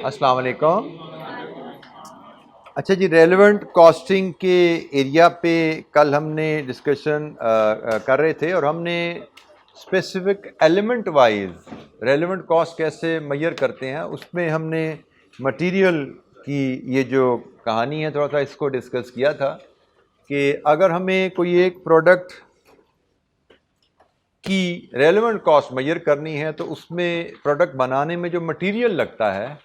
अस्सलाम वालेकुम। अच्छा जी, रेलेवेंट कॉस्टिंग के एरिया पे कल हमने डिस्कशन कर रहे थे और हमने specific element wise relevant cost कैसे मेजर करते हैं उसमें हमने मटेरियल की ये जो कहानी है थोड़ा सा इसको डिस्कस किया था कि अगर हमें कोई एक प्रोडक्ट की रेलेवेंट कॉस्ट मेजर करनी है तो उसमें प्रोडक्ट बनाने में जो मटेरियल लगता है,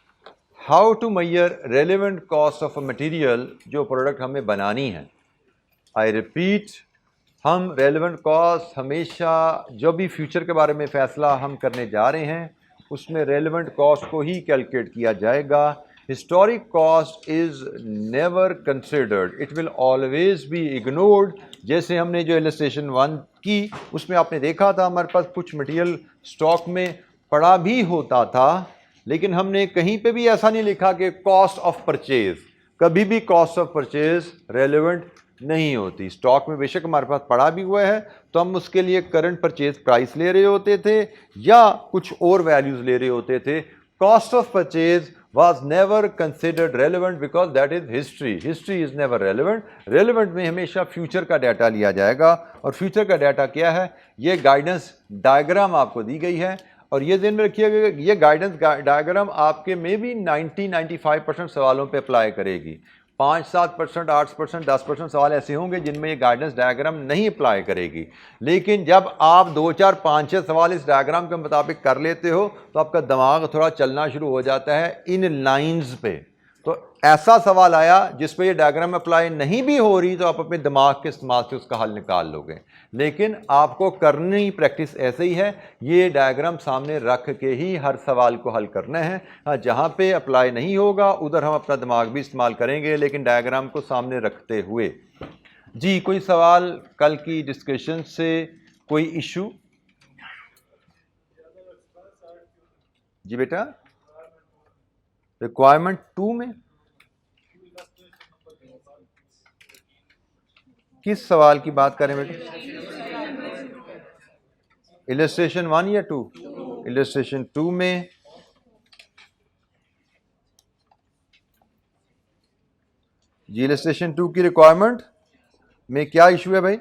how to measure relevant cost of a material जो प्रोडक्ट हमें बनानी है। आई रिपीट, हम रेलेवेंट कॉस्ट हमेशा जो भी फ्यूचर के बारे में फ़ैसला हम करने जा रहे हैं उसमें रेलेवेंट कॉस्ट को ही कैलकुलेट किया जाएगा। Historic cost is never considered, it will always be ignored. जैसे हमने जो इलस्ट्रेशन 1 की उसमें आपने देखा था हमारे पास कुछ मटेरियल स्टॉक में पड़ा भी होता था, लेकिन हमने कहीं पे भी ऐसा नहीं लिखा कि कॉस्ट ऑफ परचेज। कभी भी कॉस्ट ऑफ परचेज रेलेवेंट नहीं होती। स्टॉक में बेशक हमारे पास पड़ा भी हुआ है तो हम उसके लिए करंट परचेज प्राइस ले रहे होते थे या कुछ और वैल्यूज ले रहे होते थे। Cost of purchase was never considered relevant because that is history. History is never relevant. Relevant में हमेशा फ्यूचर का डाटा लिया जाएगा और फ्यूचर का डाटा क्या है, ये गाइडेंस डायग्राम आपको दी गई है और ये ध्यान में रखिएगा ये गाइडेंस डायग्राम आपके में भी 90-95% सवालों पे अप्लाई करेगी। 5-7%, 8%, 10% सवाल ऐसे होंगे जिनमें ये गाइडेंस डायग्राम नहीं अप्लाई करेगी, लेकिन जब आप 2-4-5-6 सवाल इस डायग्राम के मुताबिक कर लेते हो तो आपका दिमाग थोड़ा चलना शुरू हो जाता है इन लाइंस पे। तो ऐसा सवाल आया जिस पे ये डायग्राम अप्लाई नहीं भी हो रही तो आप अपने दिमाग के इस्तेमाल से उसका हल निकाल लोगे, लेकिन आपको करनी प्रैक्टिस ऐसे ही है, ये डायग्राम सामने रख के ही हर सवाल को हल करना है। हाँ, जहाँ पे अप्लाई नहीं होगा उधर हम अपना दिमाग भी इस्तेमाल करेंगे, लेकिन डायग्राम को सामने रखते हुए। जी, कोई सवाल कल की डिस्कशन से, कोई इशू? जी बेटा, रिक्वायरमेंट 2 में किस सवाल की बात करें बेटा? इलस्ट्रेशन 1 या 2? इलस्ट्रेशन 2 में जी, इलस्ट्रेशन 2 की रिक्वायरमेंट में क्या इशू है भाई?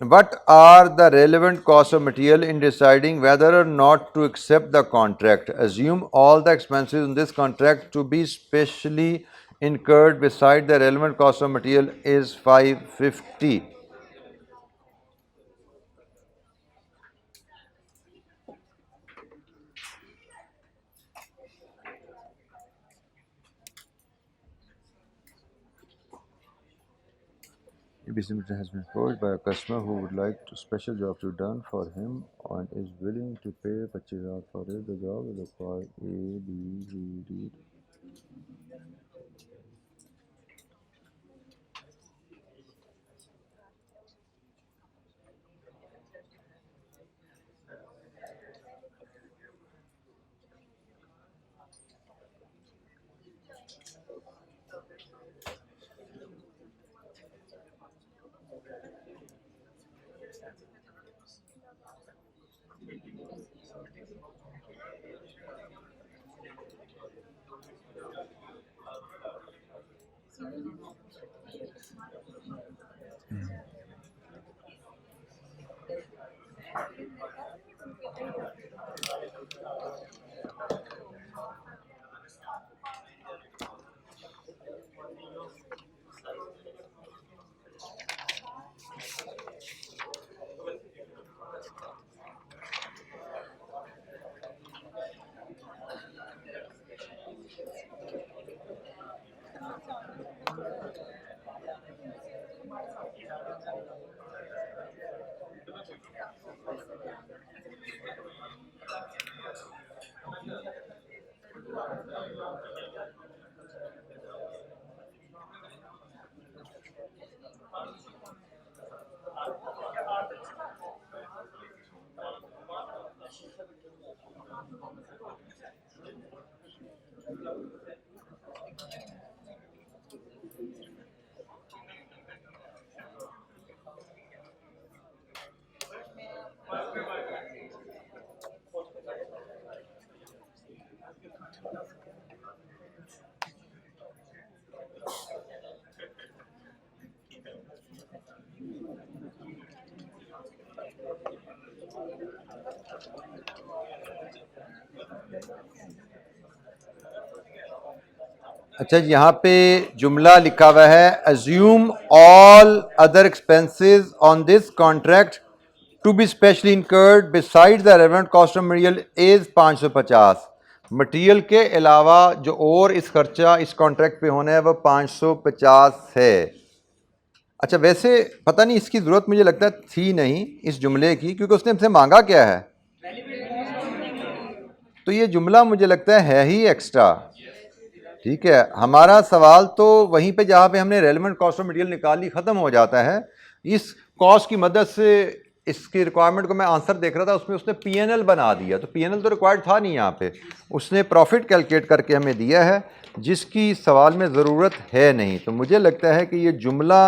What are the relevant costs of material in deciding whether or not to accept the contract? Assume all the expenses in this contract to be specially incurred beside the relevant cost of material is 550. ABC Meter has been approached by a customer who would like a special job to be done for him and is willing to pay 25,000 for it. The job will require A, B, C, D. अच्छा जी, यहाँ पे जुमला लिखा हुआ है assume all other expenses on this contract to be specially incurred beside the relevant cost of material is 550। Material के अलावा जो और इस खर्चा इस कॉन्ट्रैक्ट पे होना है वो 550 है। अच्छा, वैसे पता नहीं इसकी ज़रूरत मुझे लगता है थी नहीं इस जुमले की, क्योंकि उसने हमसे मांगा क्या है, तो ये जुमला मुझे लगता है ही एक्स्ट्रा। ठीक है, हमारा सवाल तो वहीं पे जहाँ पे हमने रेलेवेंट कॉस्ट ऑफ मटेरियल निकाली ख़त्म हो जाता है। इस कॉस्ट की मदद से इसकी रिक्वायरमेंट को मैं आंसर देख रहा था, उसमें उसने पीएनएल बना दिया, तो पीएनएल तो रिक्वायर्ड था नहीं यहाँ पे, उसने प्रॉफिट कैलकुलेट करके हमें दिया है जिसकी सवाल में ज़रूरत है नहीं। तो मुझे लगता है कि ये जुमला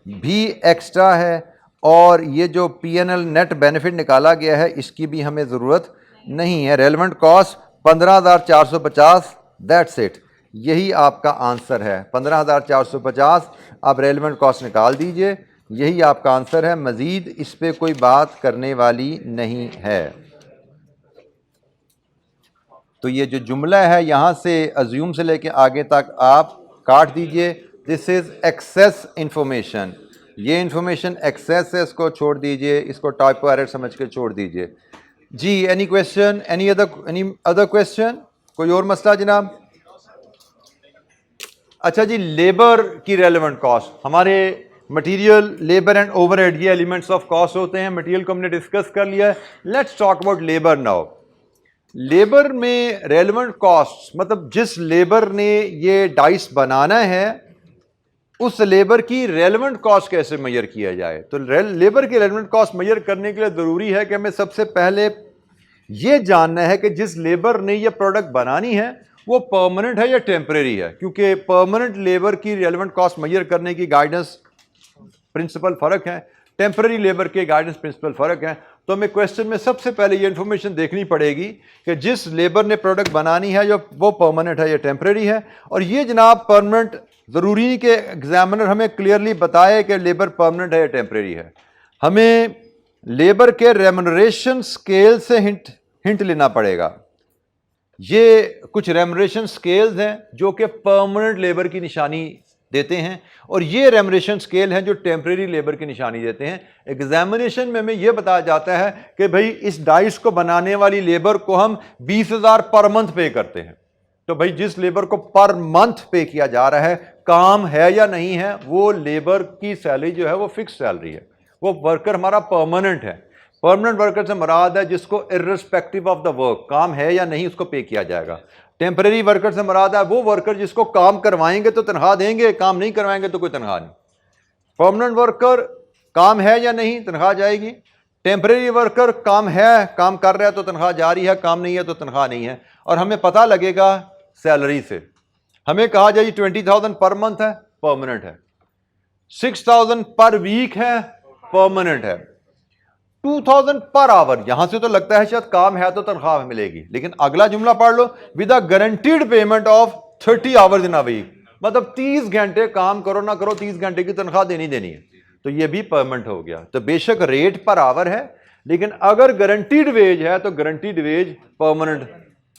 भी एक्स्ट्रा है और ये जो पीएनएल नेट बेनिफिट निकाला गया है इसकी भी हमें ज़रूरत नहीं है। रेलेवेंट कॉस्ट 15,450, दैट्स इट, यही आपका आंसर है। 15,450 आप रेलेवेंट कॉस्ट निकाल दीजिए, यही आपका आंसर है। मज़ीद इस पर कोई बात करने वाली नहीं है। तो ये जो जुमला है यहाँ से अज्यूम से लेके आगे तक आप काट दीजिए। दिस इज़ एक्सेस इंफॉर्मेशन, ये इंफॉर्मेशन एक्सेस है, इसको छोड़ दीजिए, इसको टाइपो एरर समझ के छोड़ दीजिए जी। Any question, any other question, कोई और मसला जनाब? अच्छा जी, लेबर की रेलेवेंट कॉस्ट, हमारे मटेरियल, लेबर एंड ओवरहेड ये एलिमेंट्स ऑफ कॉस्ट होते हैं। मटेरियल को हमने डिस्कस कर लिया है, let's talk about labour now. Labour में रेलेवेंट कॉस्ट मतलब जिस लेबर ने ये डाइस बनाना है उस लेबर की रेलेवेंट कॉस्ट कैसे मेजर किया जाए। तो लेबर की रेलेवेंट कॉस्ट मेजर करने के लिए ज़रूरी है कि हमें सबसे पहले ये जानना है कि जिस लेबर ने ये प्रोडक्ट बनानी है वो परमानेंट है या टेम्परेरी है, क्योंकि परमानेंट लेबर की रेलेवेंट कॉस्ट मेजर करने की गाइडेंस प्रिंसिपल फ़र्क है, टेम्परेरी लेबर के गाइडेंस प्रिंसिपल फ़र्क है। तो हमें क्वेश्चन में सबसे पहले ये इन्फॉर्मेशन देखनी पड़ेगी कि जिस लेबर ने प्रोडक्ट बनानी है जो वो परमानेंट है या टेम्परेरी है। और ये जनाब परमानेंट ज़रूरी नहीं कि एग्जामिनर हमें क्लियरली बताए कि लेबर परमानेंट है या टेम्परेरी है, हमें लेबर के रेम्यूनरेशन स्केल से हिंट लेना पड़ेगा। ये कुछ रेम्यूनरेशन स्केल्स हैं जो कि परमानेंट लेबर की निशानी देते हैं और ये रेम्यूनरेशन स्केल हैं जो टेम्परेरी लेबर की निशानी देते हैं। एग्जामिनेशन में हमें यह बताया जाता है कि भाई इस डाइस को बनाने वाली लेबर को हम 20,000 पर मंथ पे करते हैं। तो भाई जिस लेबर को पर मंथ पे किया जा रहा है, काम है या नहीं है, वो लेबर की सैलरी जो है वो फिक्स सैलरी है, वो वर्कर हमारा परमानेंट है। परमानेंट वर्कर से मुराद है जिसको इर्रिस्पेक्टिव ऑफ द वर्क, काम है या नहीं उसको पे किया जाएगा। टेम्परेरी वर्कर से मुराद है वो वर्कर जिसको काम करवाएंगे तो तनख्वाह देंगे, काम नहीं करवाएंगे तो कोई तनख्वाह नहीं। परमानेंट वर्कर काम है या नहीं तनख्वाह जाएगी, टेम्परेरी वर्कर काम है, काम कर रहा है तो तनख्वाह जारी है, काम नहीं है तो तनख्वाह नहीं है। और हमें पता लगेगा सैलरी से, हमें कहा जाए 20,000 पर मंथ है, परमानेंट है, 6,000 पर वीक है, परमानेंट है, 2,000 पर आवर, यहां से तो लगता है शायद काम है तो तनख्वाह मिलेगी, लेकिन अगला जुमला पढ़ लो, with a guaranteed payment of 30 hours in a week, मतलब 30 घंटे काम करो ना करो 30 घंटे की तनख्वाह देनी है, तो ये भी परमानेंट हो गया। तो बेशक रेट पर आवर है, लेकिन अगर गारंटीड वेज है तो गारंटीड वेज परमानेंट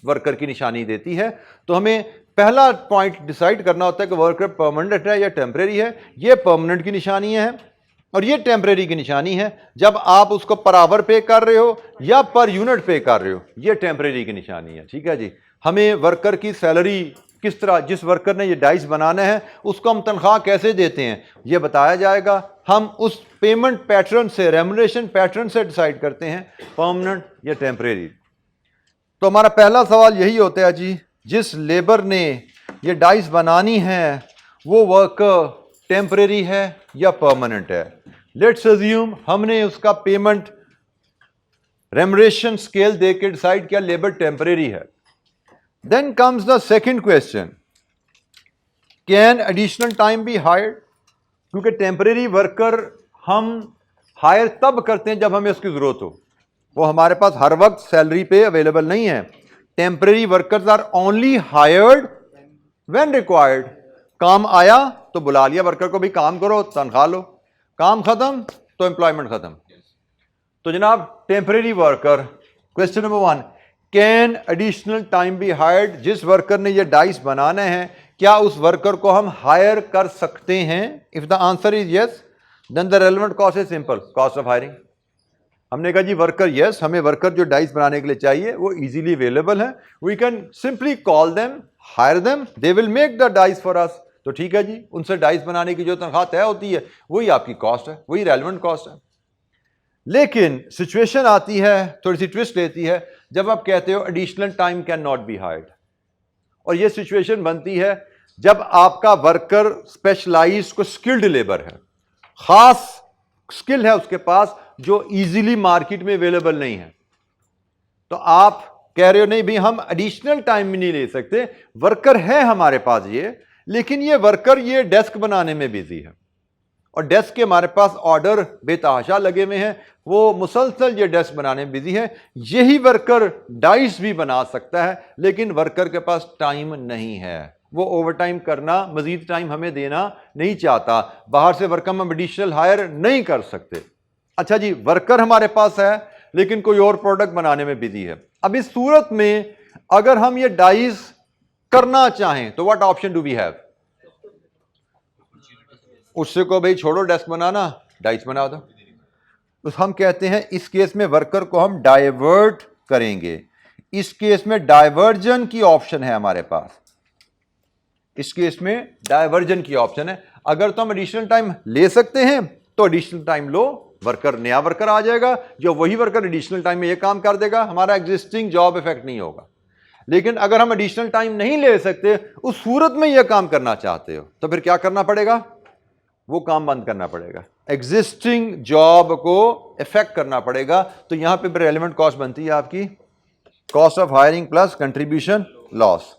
वर्कर की निशानी देती है। तो हमें पहला पॉइंट डिसाइड करना होता है कि वर्कर परमानेंट है या टेम्परेरी है। ये परमानेंट की निशानी है और ये टेम्परेरी की निशानी है। जब आप उसको पर आवर पे कर रहे हो या पर यूनिट पे कर रहे हो, ये टेम्परेरी की निशानी है। ठीक है जी, हमें वर्कर की सैलरी किस तरह, जिस वर्कर ने ये डाइस बनाना है उसको हम तनख्वाह कैसे देते हैं ये बताया जाएगा। हम उस पेमेंट पैटर्न से, रेम्यूनरेशन पैटर्न से डिसाइड करते हैं परमानेंट या टेम्परेरी। तो हमारा पहला सवाल यही होता है जी, जिस लेबर ने ये डाइस बनानी है वो वर्कर टेम्परेरी है या परमानेंट है। लेट्स अज्यूम हमने उसका पेमेंट रेम्यूनरेशन स्केल देख के डिसाइड किया लेबर टेम्परेरी है। Then comes the second question, can additional time be hired, क्योंकि टेम्परेरी वर्कर हम हायर तब करते हैं जब हमें उसकी जरूरत हो, वो हमारे पास हर वक्त सैलरी पे अवेलेबल नहीं है। Temporary workers are only hired when required, काम आया तो बुला लिया वर्कर को, भी काम करो तनख्वाह लो, काम खत्म तो एम्प्लॉयमेंट खत्म। तो जनाब temporary worker, question number 1, can additional time be hired, जिस वर्कर ने ये डाइस बनाना है क्या उस वर्कर को हम हायर कर सकते हैं? If the answer is yes, then the relevant cost is simple, cost of hiring. हमने कहा जी वर्कर, यस, हमें वर्कर जो डाइस बनाने के लिए चाहिए वो इजीली अवेलेबल है, we can simply call them, hire them, they will make the dice for us. तो ठीक है जी, उनसे डाइस बनाने की जो तनख्वाह तय होती है वही आपकी कॉस्ट है, वही रेलेवेंट कॉस्ट है। लेकिन सिचुएशन आती है, थोड़ी सी ट्विस्ट लेती है, जब आप कहते हो additional time can not be hired, और यह सिचुएशन बनती है जब आपका वर्कर स्पेशलाइज्ड को स्किल्ड लेबर है, खास स्किल है उसके पास जो इजीली मार्केट में अवेलेबल नहीं है। तो आप कह रहे हो नहीं भाई हम एडिशनल टाइम भी नहीं ले सकते, वर्कर है हमारे पास ये, लेकिन ये वर्कर ये डेस्क बनाने में बिजी है, और डेस्क के हमारे पास ऑर्डर बेतहाशा लगे हुए हैं, वो मुसलसल ये डेस्क बनाने में बिजी है। यही वर्कर डाइस भी बना सकता है, लेकिन वर्कर के पास टाइम नहीं है, वो ओवर टाइम करना, मजीद टाइम हमें देना नहीं चाहता, बाहर से वर्कर हम एडिशनल हायर नहीं कर सकते। अच्छा जी, वर्कर हमारे पास है लेकिन कोई और प्रोडक्ट बनाने में बिजी है। अब इस सूरत में अगर हम ये डाइस करना चाहें तो what option do we have? उससे को भाई छोड़ो डेस्क बनाना, डाइस बना दो। तो हम कहते हैं इस केस में वर्कर को हम डाइवर्ट करेंगे। इस केस में डाइवर्जन की ऑप्शन है हमारे पास, इस केस में डाइवर्जन की ऑप्शन है। अगर तो हम एडिशनल टाइम ले सकते हैं तो एडिशनल टाइम लो, वर्कर, नया वर्कर आ जाएगा जो वही वर्कर एडिशनल टाइम में ये काम कर देगा, हमारा एग्जिस्टिंग जॉब इफेक्ट नहीं होगा। लेकिन अगर हम एडिशनल टाइम नहीं ले सकते, उस सूरत में यह काम करना चाहते हो, तो फिर क्या करना पड़ेगा? वो काम बंद करना पड़ेगा, एग्जिस्टिंग जॉब को इफेक्ट करना पड़ेगा। तो यहां पे रेलेवेंट कॉस्ट बनती है आपकी cost of hiring plus contribution loss,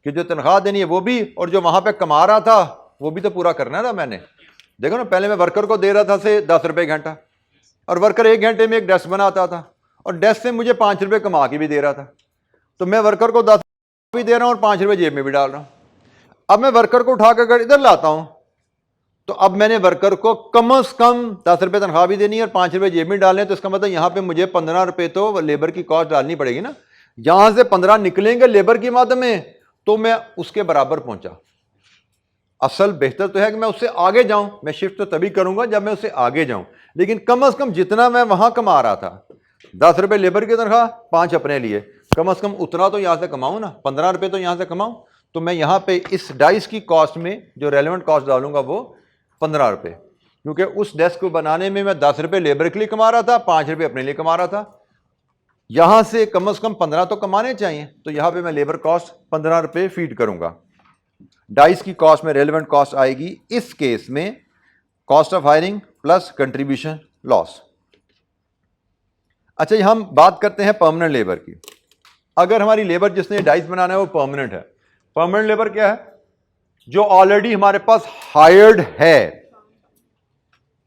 कि जो तनख्वाह देनी है वो भी, और जो वहां पे कमा रहा था वो भी तो पूरा करना है ना मैंने। देखो ना, पहले मैं वर्कर को दे रहा था से 10 रुपए घंटा, और वर्कर 1 घंटे में एक डेस्क बनाता था, और डेस्क से मुझे 5 रुपए कमा के भी दे रहा था। तो मैं वर्कर को 10 भी दे रहा हूं और 5 रुपए जेब में भी डाल रहा हूं। अब मैं वर्कर को उठाकर इधर लाता हूं, तो अब मैंने वर्कर को कम से कम 10 रुपए तनख्वाह भी देनी है और 5 रुपए जेब में डालने, तो इसका मतलब यहां पे मुझे 15 रुपए तो लेबर की कॉस्ट डालनी पड़ेगी ना। यहां से 15 निकलेंगे लेबर की मद में, तो मैं उसके बराबर पहुंचा। असल बेहतर तो है कि मैं उससे आगे जाऊं, मैं शिफ्ट तो तभी करूंगा जब मैं उससे आगे जाऊं, लेकिन कम से कम जितना मैं वहां कमा रहा था, 10 रुपए लेबर की तनख्वाह, 5 अपने लिए, कम से कम उतना तो यहां से कमाऊं ना, 15 रुपए तो यहां से कमाऊं। तो मैं यहां पे इस डाइस की कॉस्ट में जो रेलेवेंट कॉस्ट डालूंगा वो 15 रुपए, क्योंकि उस डेस्क को बनाने में मैं 10 रुपए लेबर के लिए कमा रहा था, 5 रुपए अपने लिए कमा रहा था। यहां से कम 15 तो कमाने चाहिए, तो यहां पे मैं लेबर कॉस्ट 15 रुपए फीड करूंगा। डाइस की कॉस्ट में रेलेवेंट कॉस्ट आएगी इस केस में cost of hiring plus contribution loss. अच्छा, हम बात करते हैं परमानेंट लेबर की। अगर हमारी लेबर जिसने डाइस बनाना है वो परमानेंट है, परमानेंट लेबर क्या है? जो ऑलरेडी हमारे पास हायर्ड है,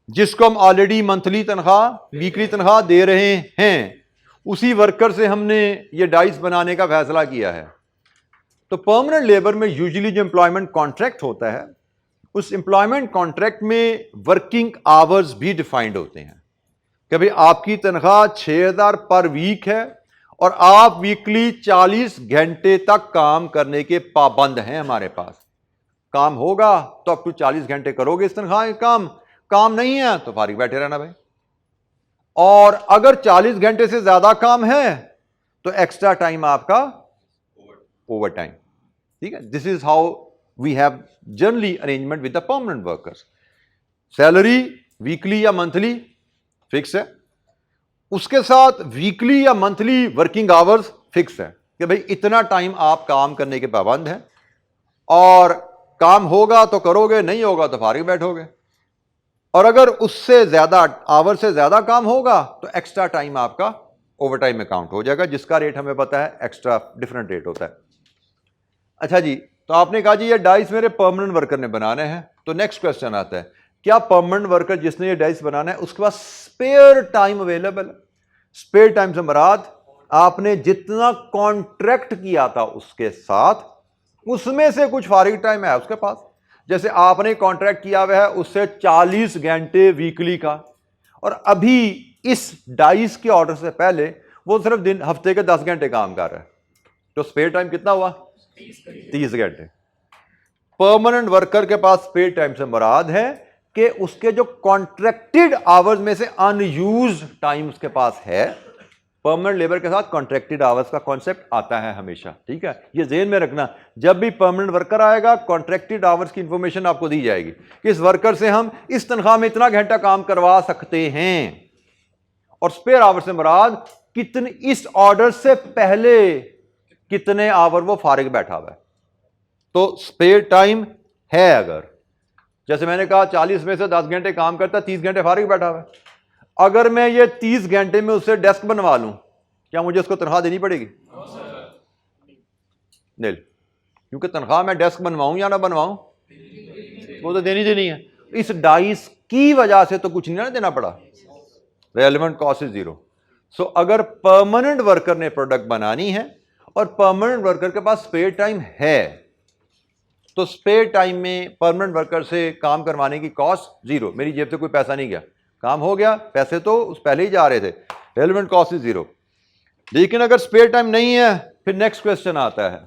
जिसको हम ऑलरेडी मंथली तनख्वाह, वीकली तनख्वाह दे रहे हैं, उसी वर्कर से हमने ये डाइस बनाने का फैसला किया है। तो परमानेंट लेबर में यूजुअली जो एम्प्लॉयमेंट कॉन्ट्रैक्ट होता है, उस एम्प्लॉयमेंट कॉन्ट्रैक्ट में वर्किंग आवर्स भी डिफाइंड होते हैं कि भाई आपकी तनख्वाह 6000 पर वीक है और आप वीकली 40 घंटे तक काम करने के पाबंद हैं। हमारे पास काम होगा तो अप टू 40 घंटे करोगे इस तनख्वाह का काम नहीं है तो फारिग बैठे रहना भाई। और अगर 40 घंटे से ज्यादा काम है तो एक्स्ट्रा टाइम आपका ओवर टाइम। ठीक है, this is how we have generally arrangement with the permanent workers. Salary weekly या मंथली फिक्स है, उसके साथ वीकली या मंथली वर्किंग आवर्स फिक्स है कि भाई इतना टाइम आप काम करने के पाबंद हैं, और काम होगा तो करोगे, नहीं होगा तो फारिग बैठोगे। और अगर उससे ज्यादा आवर से ज्यादा काम होगा तो एक्स्ट्रा टाइम आपका ओवर टाइम में काउंट हो जाएगा, जिसका रेट हमें पता है, एक्स्ट्रा डिफरेंट रेट होता है। अच्छा जी, तो आपने कहा जी ये डाइस मेरे परमानेंट वर्कर ने बनाने हैं, तो नेक्स्ट क्वेश्चन आता है, क्या परमानेंट वर्कर जिसने ये डाइस बनाना है उसके पास स्पेयर टाइम अवेलेबल है? स्पेयर टाइम से मुराद आपने जितना कॉन्ट्रैक्ट किया था उसके साथ, उसमें से कुछ फारिग टाइम है उसके पास। जैसे आपने कॉन्ट्रैक्ट किया हुआ है उससे 40 घंटे वीकली का, और अभी इस डाइस के ऑर्डर से पहले वो सिर्फ हफ्ते के 10 घंटे काम कर रहा है, तो स्पेयर टाइम कितना हुआ? 30 घंटे। परमानेंट वर्कर के पास स्पेयर टाइम से मुराद है कि उसके जो कॉन्ट्रैक्टेड आवर्स में से अनयूज्ड टाइम उसके पास है। परमानेंट लेबर के साथ कॉन्ट्रैक्टेड आवर्स का कॉन्सेप्ट आता है हमेशा, ठीक है, ये ज़हन में रखना। जब भी परमानेंट वर्कर आएगा कॉन्ट्रैक्टेड आवर्स की इंफॉर्मेशन आपको दी जाएगी कि इस वर्कर से हम इस तनख्वाह में इतना घंटा काम करवा सकते हैं, और स्पेयर आवर से मुराद कितने, इस ऑर्डर से पहले कितने आवर वो फारिग बैठा हुआ है। तो स्पेयर टाइम है, अगर जैसे मैंने कहा 40 में से 10 घंटे काम करता, 30 घंटे फारिग बैठा हुआ है, अगर मैं ये 30 घंटे में उससे डेस्क बनवा लूं, क्या मुझे उसको तनख्वाह देनी पड़ेगी? नहीं, क्योंकि तनख्वाह मैं डेस्क बनवाऊं या ना बनवाऊं वो तो देनी है। इस डाइस की वजह से तो कुछ नहीं ना देना पड़ा, रेलेवेंट कॉस्ट इज जीरो। सो अगर परमानेंट वर्कर ने प्रोडक्ट बनानी है और परमानेंट वर्कर के पास स्पेयर टाइम है, तो स्पेयर टाइम में परमानेंट वर्कर से काम करवाने की कॉस्ट जीरो, मेरी जेब से कोई पैसा नहीं गया, काम हो गया, पैसे तो उस पहले ही जा रहे थे, रेलेवेंट कॉस्ट इज जीरो। लेकिन अगर स्पेयर टाइम नहीं है, फिर नेक्स्ट क्वेश्चन आता है,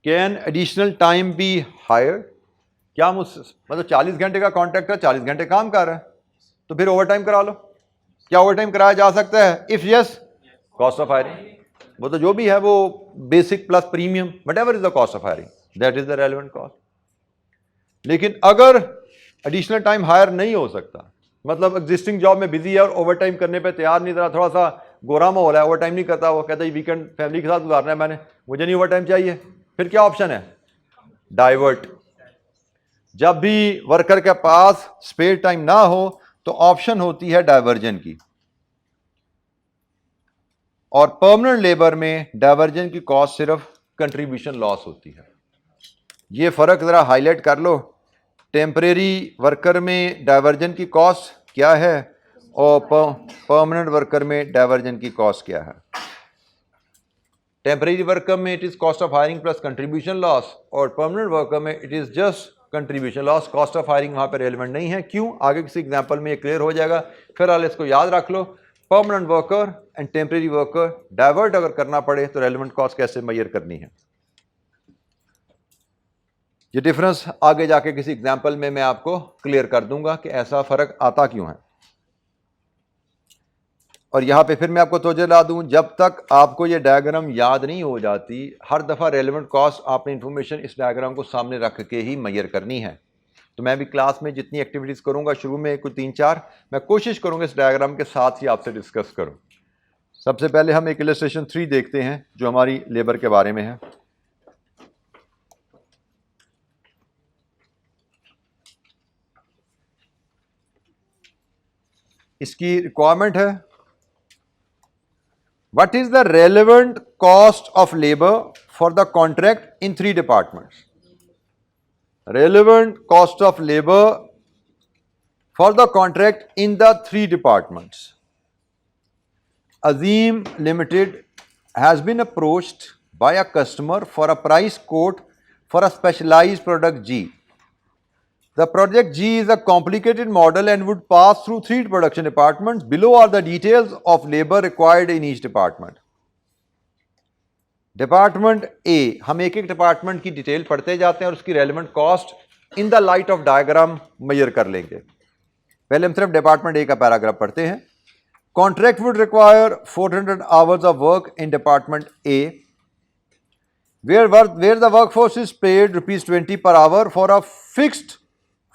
can additional time be hired? क्या मतलब 40 घंटे का कॉन्ट्रैक्टर 40 घंटे काम कर रहा है, तो फिर ओवर टाइम करा लो। क्या ओवर टाइम कराया जा सकता है? If yes, cost of hiring, वो तो जो भी है वो basic plus premium, what ever is the cost of hiring, that is the relevant cost. लेकिन अगर एडिशनल टाइम हायर नहीं हो सकता, मतलब एग्जिस्टिंग जॉब में बिजी है और ओवर टाइम करने पे तैयार नहीं, थोड़ा सा गोरा माहौल है, ओवर टाइम नहीं करता, वो कहता है वीकेंड फैमिली के साथ गुजारना है मैंने, मुझे नहीं ओवर टाइम चाहिए, फिर क्या ऑप्शन है? डाइवर्ट। जब भी वर्कर के पास स्पेयर टाइम ना हो तो ऑप्शन होती है डाइवर्जन की, और परमानेंट लेबर में डाइवर्जन की कॉस्ट सिर्फ कंट्रीब्यूशन लॉस होती है। ये फर्क जरा हाईलाइट कर लो, टेम्परेरी वर्कर में डाइवर्जन की कॉस्ट क्या है और परमानेंट वर्कर में डाइवर्जन की कॉस्ट क्या है। टेम्परेरी वर्कर में it is cost of hiring plus contribution loss, और परमानेंट वर्कर में it is just contribution loss, cost of hiring वहां पर रेलेवेंट नहीं है। क्यों? आगे किसी एग्जांपल में ये क्लियर हो जाएगा, फिलहाल इसको याद रख लो। Permanent worker and temporary worker divert अगर करना पड़े तो रेलेवेंट कॉस्ट कैसे मेजर करनी है, ये डिफरेंस आगे जाके किसी एग्जांपल में मैं आपको क्लियर कर दूंगा कि ऐसा फर्क आता क्यों है। और यहां पे फिर मैं आपको तवज्जो दिला दूं, जब तक आपको ये डायग्राम याद नहीं हो जाती, हर दफ़ा रेलेवेंट कॉस्ट आपने इंफॉर्मेशन इस डायग्राम को सामने रख के ही मेजर करनी है। तो मैं भी क्लास में जितनी एक्टिविटीज़ करूंगा, शुरू में कुछ 3-4 मैं कोशिश करूंगा इस डायग्राम के साथ ही आपसे डिस्कस करूं। सबसे पहले हम एक इलस्ट्रेशन 3 देखते हैं जो हमारी लेबर के बारे में है। इसकी रिक्वायरमेंट है, what is the relevant cost of labor for the contract in 3 departments? Relevant cost of labor for the contract in the 3 departments. Azim Limited has been approached by a customer for a price quote for a specialized product G. The project G is a complicated model and would pass through 3 production departments. Below are the details of labor required in each department. Department A, हम एक एक department की detail पढ़ते जाते हैं और उसकी relevant cost in the light of diagram measure कर लेंगे। पहले हम सिर्फ डिपार्टमेंट ए का पैराग्राफ पढ़ते हैं। Contract would require 400 hours of work in department A, where the workforce is paid ₹20 per hour for a fixed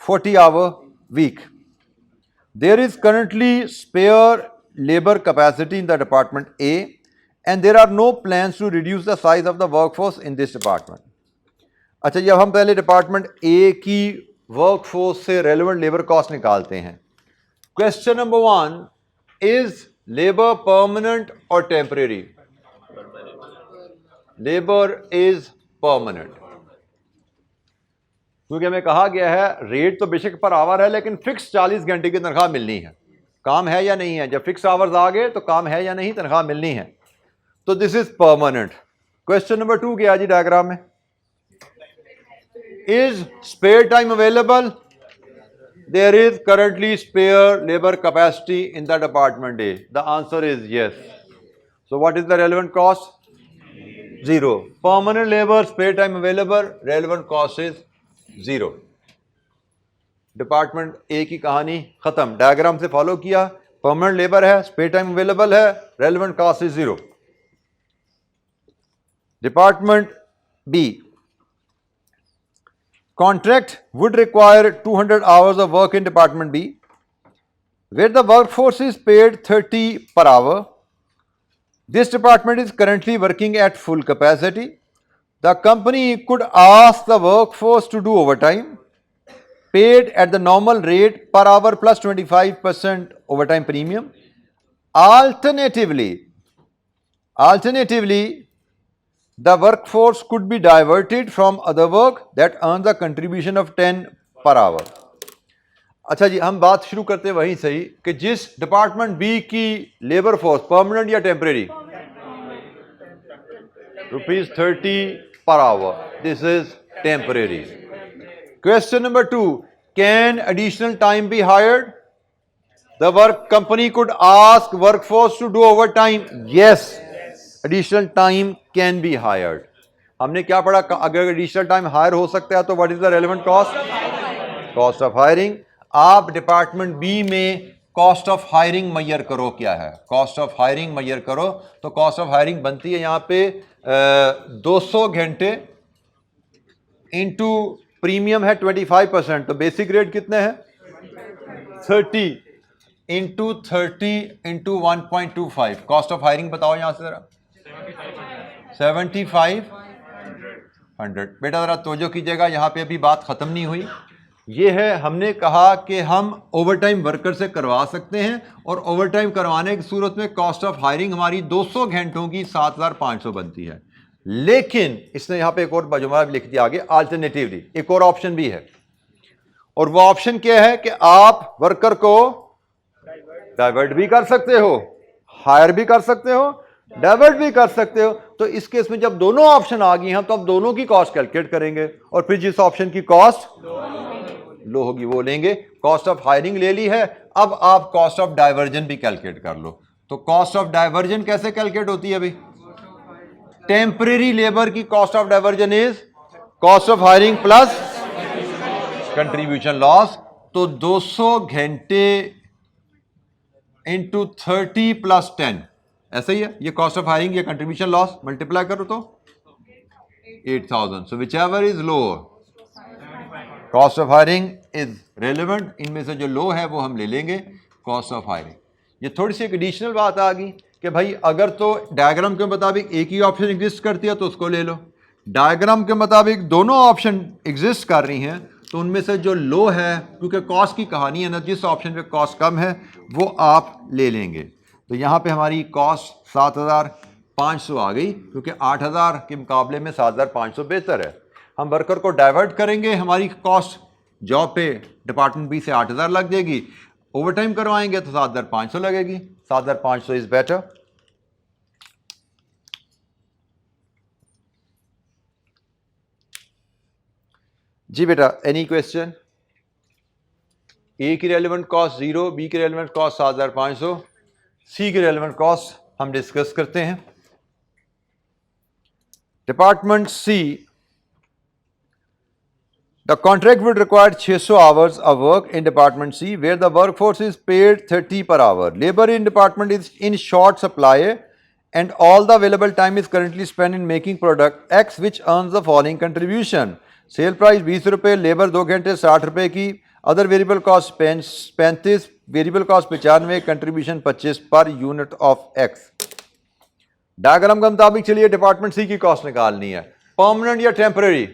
40-hour week. There is currently spare labor capacity in the department A, and there are no plans to reduce the size of the workforce in this department. अच्छा, जब हम पहले department A की workforce से relevant labour cost निकालते हैं, question number 1, is labour permanent और temporary? Labour is permanent, क्योंकि हमें कहा गया है रेट तो बेशक पर आवर है लेकिन फिक्स 40 घंटे की तनख्वाह मिलनी है। काम है या नहीं है? जब फिक्स आवर्स आ गए तो काम है या नहीं, तनख्वाह मिलनी है, तो this is permanent. Question number 2 क्या है जी डायग्राम में? Is spare time available? There is currently spare labour capacity in the department A. The answer is yes. So what is the relevant cost? 0। Permanent labour, spare time available, relevant cost is zero. Department A की कहानी खत्म, diagram से follow किया, permanent labour है, spare time available है, relevant cost is zero. Department B, contract would require 200 hours of work in department B, where the workforce is paid 30 per hour. This department is currently working at full capacity. The company could ask the workforce to do overtime, paid at the normal rate per hour plus 25% overtime premium. Alternatively, the workforce could be diverted from other work that earns a contribution of 10 per hour. अच्छा जी, हम बात शुरू करते हैं वहीं से ही कि जिस डिपार्टमेंट बी की लेबर फोर्स परमानेंट या temporary, ₹30 per hour, this is temporary. Question number 2, can additional time be hired? The work company could ask workforce to do overtime. Yes, additional time can be hired. हमने क्या पढ़ा, अगर additional time higher हो सकता है तो what is the relevant cost? Cost of hiring. आप department B में कॉस्ट ऑफ हायरिंग मैयर करो, क्या है कॉस्ट ऑफ हायरिंग मैयर करो, तो कॉस्ट ऑफ हायरिंग बनती है यहाँ पे 200 घंटे इंटू प्रीमियम है 25%, तो बेसिक रेट कितने हैं 30 into 30 into 1.25, cost of hiring बताओ यहां से जरा 7500। बेटा जरा तवज्जो कीजिएगा, यहां पे अभी बात खत्म नहीं हुई। ये है, हमने कहा कि हम ओवरटाइम वर्कर से करवा सकते हैं और ओवरटाइम करवाने की सूरत में कॉस्ट ऑफ हायरिंग हमारी 200 घंटों की 7500 बनती है। लेकिन इसने यहां पे एक और जुमला लिख दिया आगे, अल्टरनेटिवली एक और ऑप्शन भी है, और वो ऑप्शन क्या है कि आप वर्कर को डाइवर्ट भी कर सकते हो, हायर भी कर सकते हो, डाइवर्ट भी कर सकते हो। तो इस केस में जब दोनों ऑप्शन आ गई हैं तो अब दोनों की कॉस्ट कैलकुलेट करेंगे और फिर जिस ऑप्शन की कॉस्ट लो होगी वो लेंगे। कॉस्ट ऑफ हायरिंग ले ली है, अब आप कॉस्ट ऑफ डाइवर्जन भी कैलकुलेट कर लो। तो कॉस्ट ऑफ डाइवर्जन कैसे कैलकुलेट होती है भाई? टेम्परेरी लेबर की cost of diversion is cost of hiring plus contribution loss. तो 200 घंटे इंटू 30 प्लस 10, ऐसा ही है, ये कॉस्ट ऑफ हायरिंग या कंट्रीब्यूशन लॉस मल्टीप्लाई करो तो 8000। So whichever is lower, cost of hiring is relevant, इनमें से जो लो है वो हम ले लेंगे कॉस्ट ऑफ हायरिंग। ये थोड़ी सी एक एडिशनल बात आ गई कि भाई अगर तो डायग्राम के मुताबिक एक ही ऑप्शन एग्जिस्ट करती है तो उसको ले लो, डायग्राम के मुताबिक दोनों ऑप्शन एग्जिस्ट कर रही हैं तो उनमें से जो लो है, क्योंकि कॉस्ट की कहानी है ना, जिस ऑप्शन पे कॉस्ट कम है वो आप ले लेंगे। तो यहाँ पे हमारी कॉस्ट 7500 आ गई, क्योंकि 8000 के मुकाबले में 7500 बेहतर है। हम वर्कर को डाइवर्ट करेंगे, हमारी कॉस्ट जॉब पे डिपार्टमेंट बी से 8000 लग जाएगी, ओवरटाइम करवाएंगे तो 7500 लगेगी, 7500 इज बेटर। जी बेटा, एनी क्वेश्चन? ए की रेलेवेंट कॉस्ट 0, बी की रेलेवेंट कॉस्ट 7500, सी की रेलेवेंट कॉस्ट हम डिस्कस करते हैं। Department C, the contract would require 600 hours of work in department C, where the workforce is paid 30 per hour. Labor in department is in short supply and all the available time is currently spent in making product X, which earns the following contribution. Sale price 20 रुपये, labour 2 घंटे 60 रुपये की, other variable cost 35, variable cost 95, contribution 25 per unit of x. Diagram के मुताबिक चलिए department सी की cost निकालनी है, परमानेंट या temporary?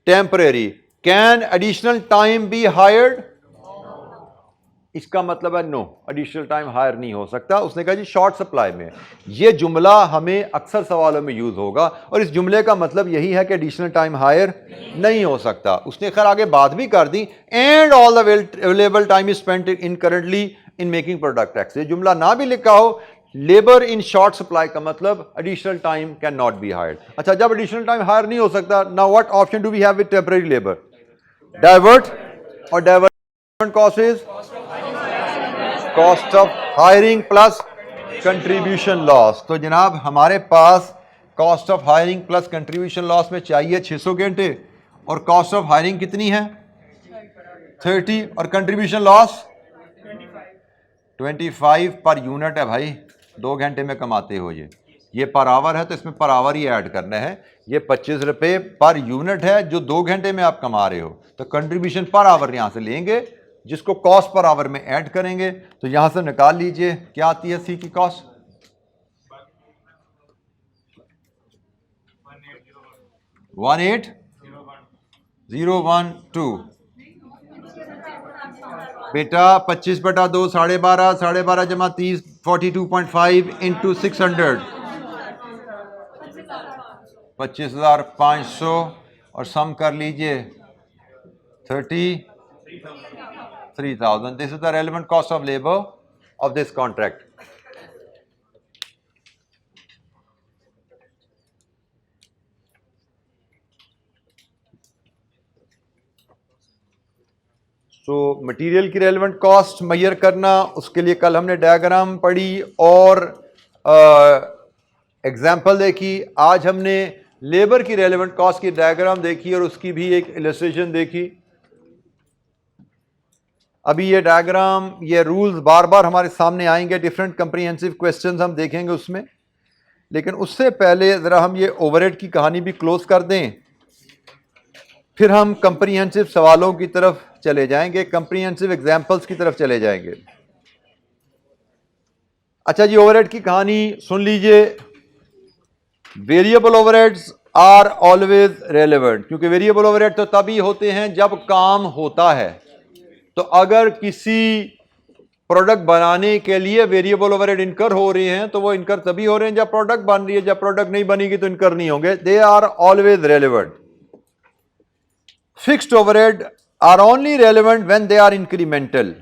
Temporary. Can additional time be hired? इसका मतलब है नो, एडिशनल टाइम हायर नहीं हो सकता। उसने कहा जी शॉर्ट सप्लाई में। ये जुमला हमें अक्सर सवालों में यूज होगा और इस जुमले का मतलब यही है कि एडिशनल टाइम हायर नहीं हो सकता। उसने खैर आगे बात भी कर दी, and all the available time is spent in currently in making product X. ये जुमला ना भी लिखा हो, लेबर इन शॉर्ट सप्लाई का मतलब additional time can not be hired. अच्छा, जब एडिशनल टाइम हायर नहीं हो सकता, now what option do we have with temporary labour? Divert, और divert cost is cost of hiring plus contribution loss. तो जनाब हमारे पास cost of hiring plus contribution loss में चाहिए 600 घंटे और कॉस्ट ऑफ हायरिंग कितनी है 30 और कंट्रीब्यूशन लॉस 25 पर यूनिट है भाई, 2 घंटे में कमाते हो ये पर आवर है तो इसमें पर आवर ही ऐड करना है। ये 25 रुपये पर यूनिट है जो 2 घंटे में आप कमा रहे हो, तो कंट्रीब्यूशन पर आवर यहां से लेंगे जिसको कॉस्ट पर आवर में ऐड करेंगे। तो यहां से निकाल लीजिए क्या आती है सी की कॉस्ट 18012 बेटा 25/2 12.5 12.5 जमा 30 42.5 इंटू 600 25,500 और सम कर लीजिए 33,000। This is the relevant cost of labour of this contract. So material की रेलेवेंट कॉस्ट मेजर करना, उसके लिए कल हमने डायग्राम पढ़ी और एग्जाम्पल देखी। आज हमने लेबर की रेलेवेंट कॉस्ट की डायग्राम देखी और उसकी भी एक इलस्ट्रेशन देखी। अभी ये डायग्राम, ये रूल्स बार बार हमारे सामने आएंगे, डिफरेंट कंप्रीहेंसिव क्वेश्चंस हम देखेंगे उसमें। लेकिन उससे पहले ज़रा हम ये ओवरहेड की कहानी भी क्लोज कर दें, फिर हम कंप्रीहेंसिव सवालों की तरफ चले जाएंगे, कंप्रीहेंसिव एग्जाम्पल्स की तरफ चले जाएंगे। अच्छा जी, ओवरहेड की कहानी सुन लीजिए। Variable overheads are always relevant, क्योंकि वेरिएबल ओवरहेड तो तभी होते हैं जब काम होता है। तो अगर किसी प्रोडक्ट बनाने के लिए वेरिएबल ओवरहेड इनकर हो रहे हैं तो वो इनकर तभी हो रहे हैं जब प्रोडक्ट बन रही है। जब प्रोडक्ट नहीं बनेगी तो इनकर नहीं होंगे। They are always relevant. Fixed overhead are only relevant when they are incremental.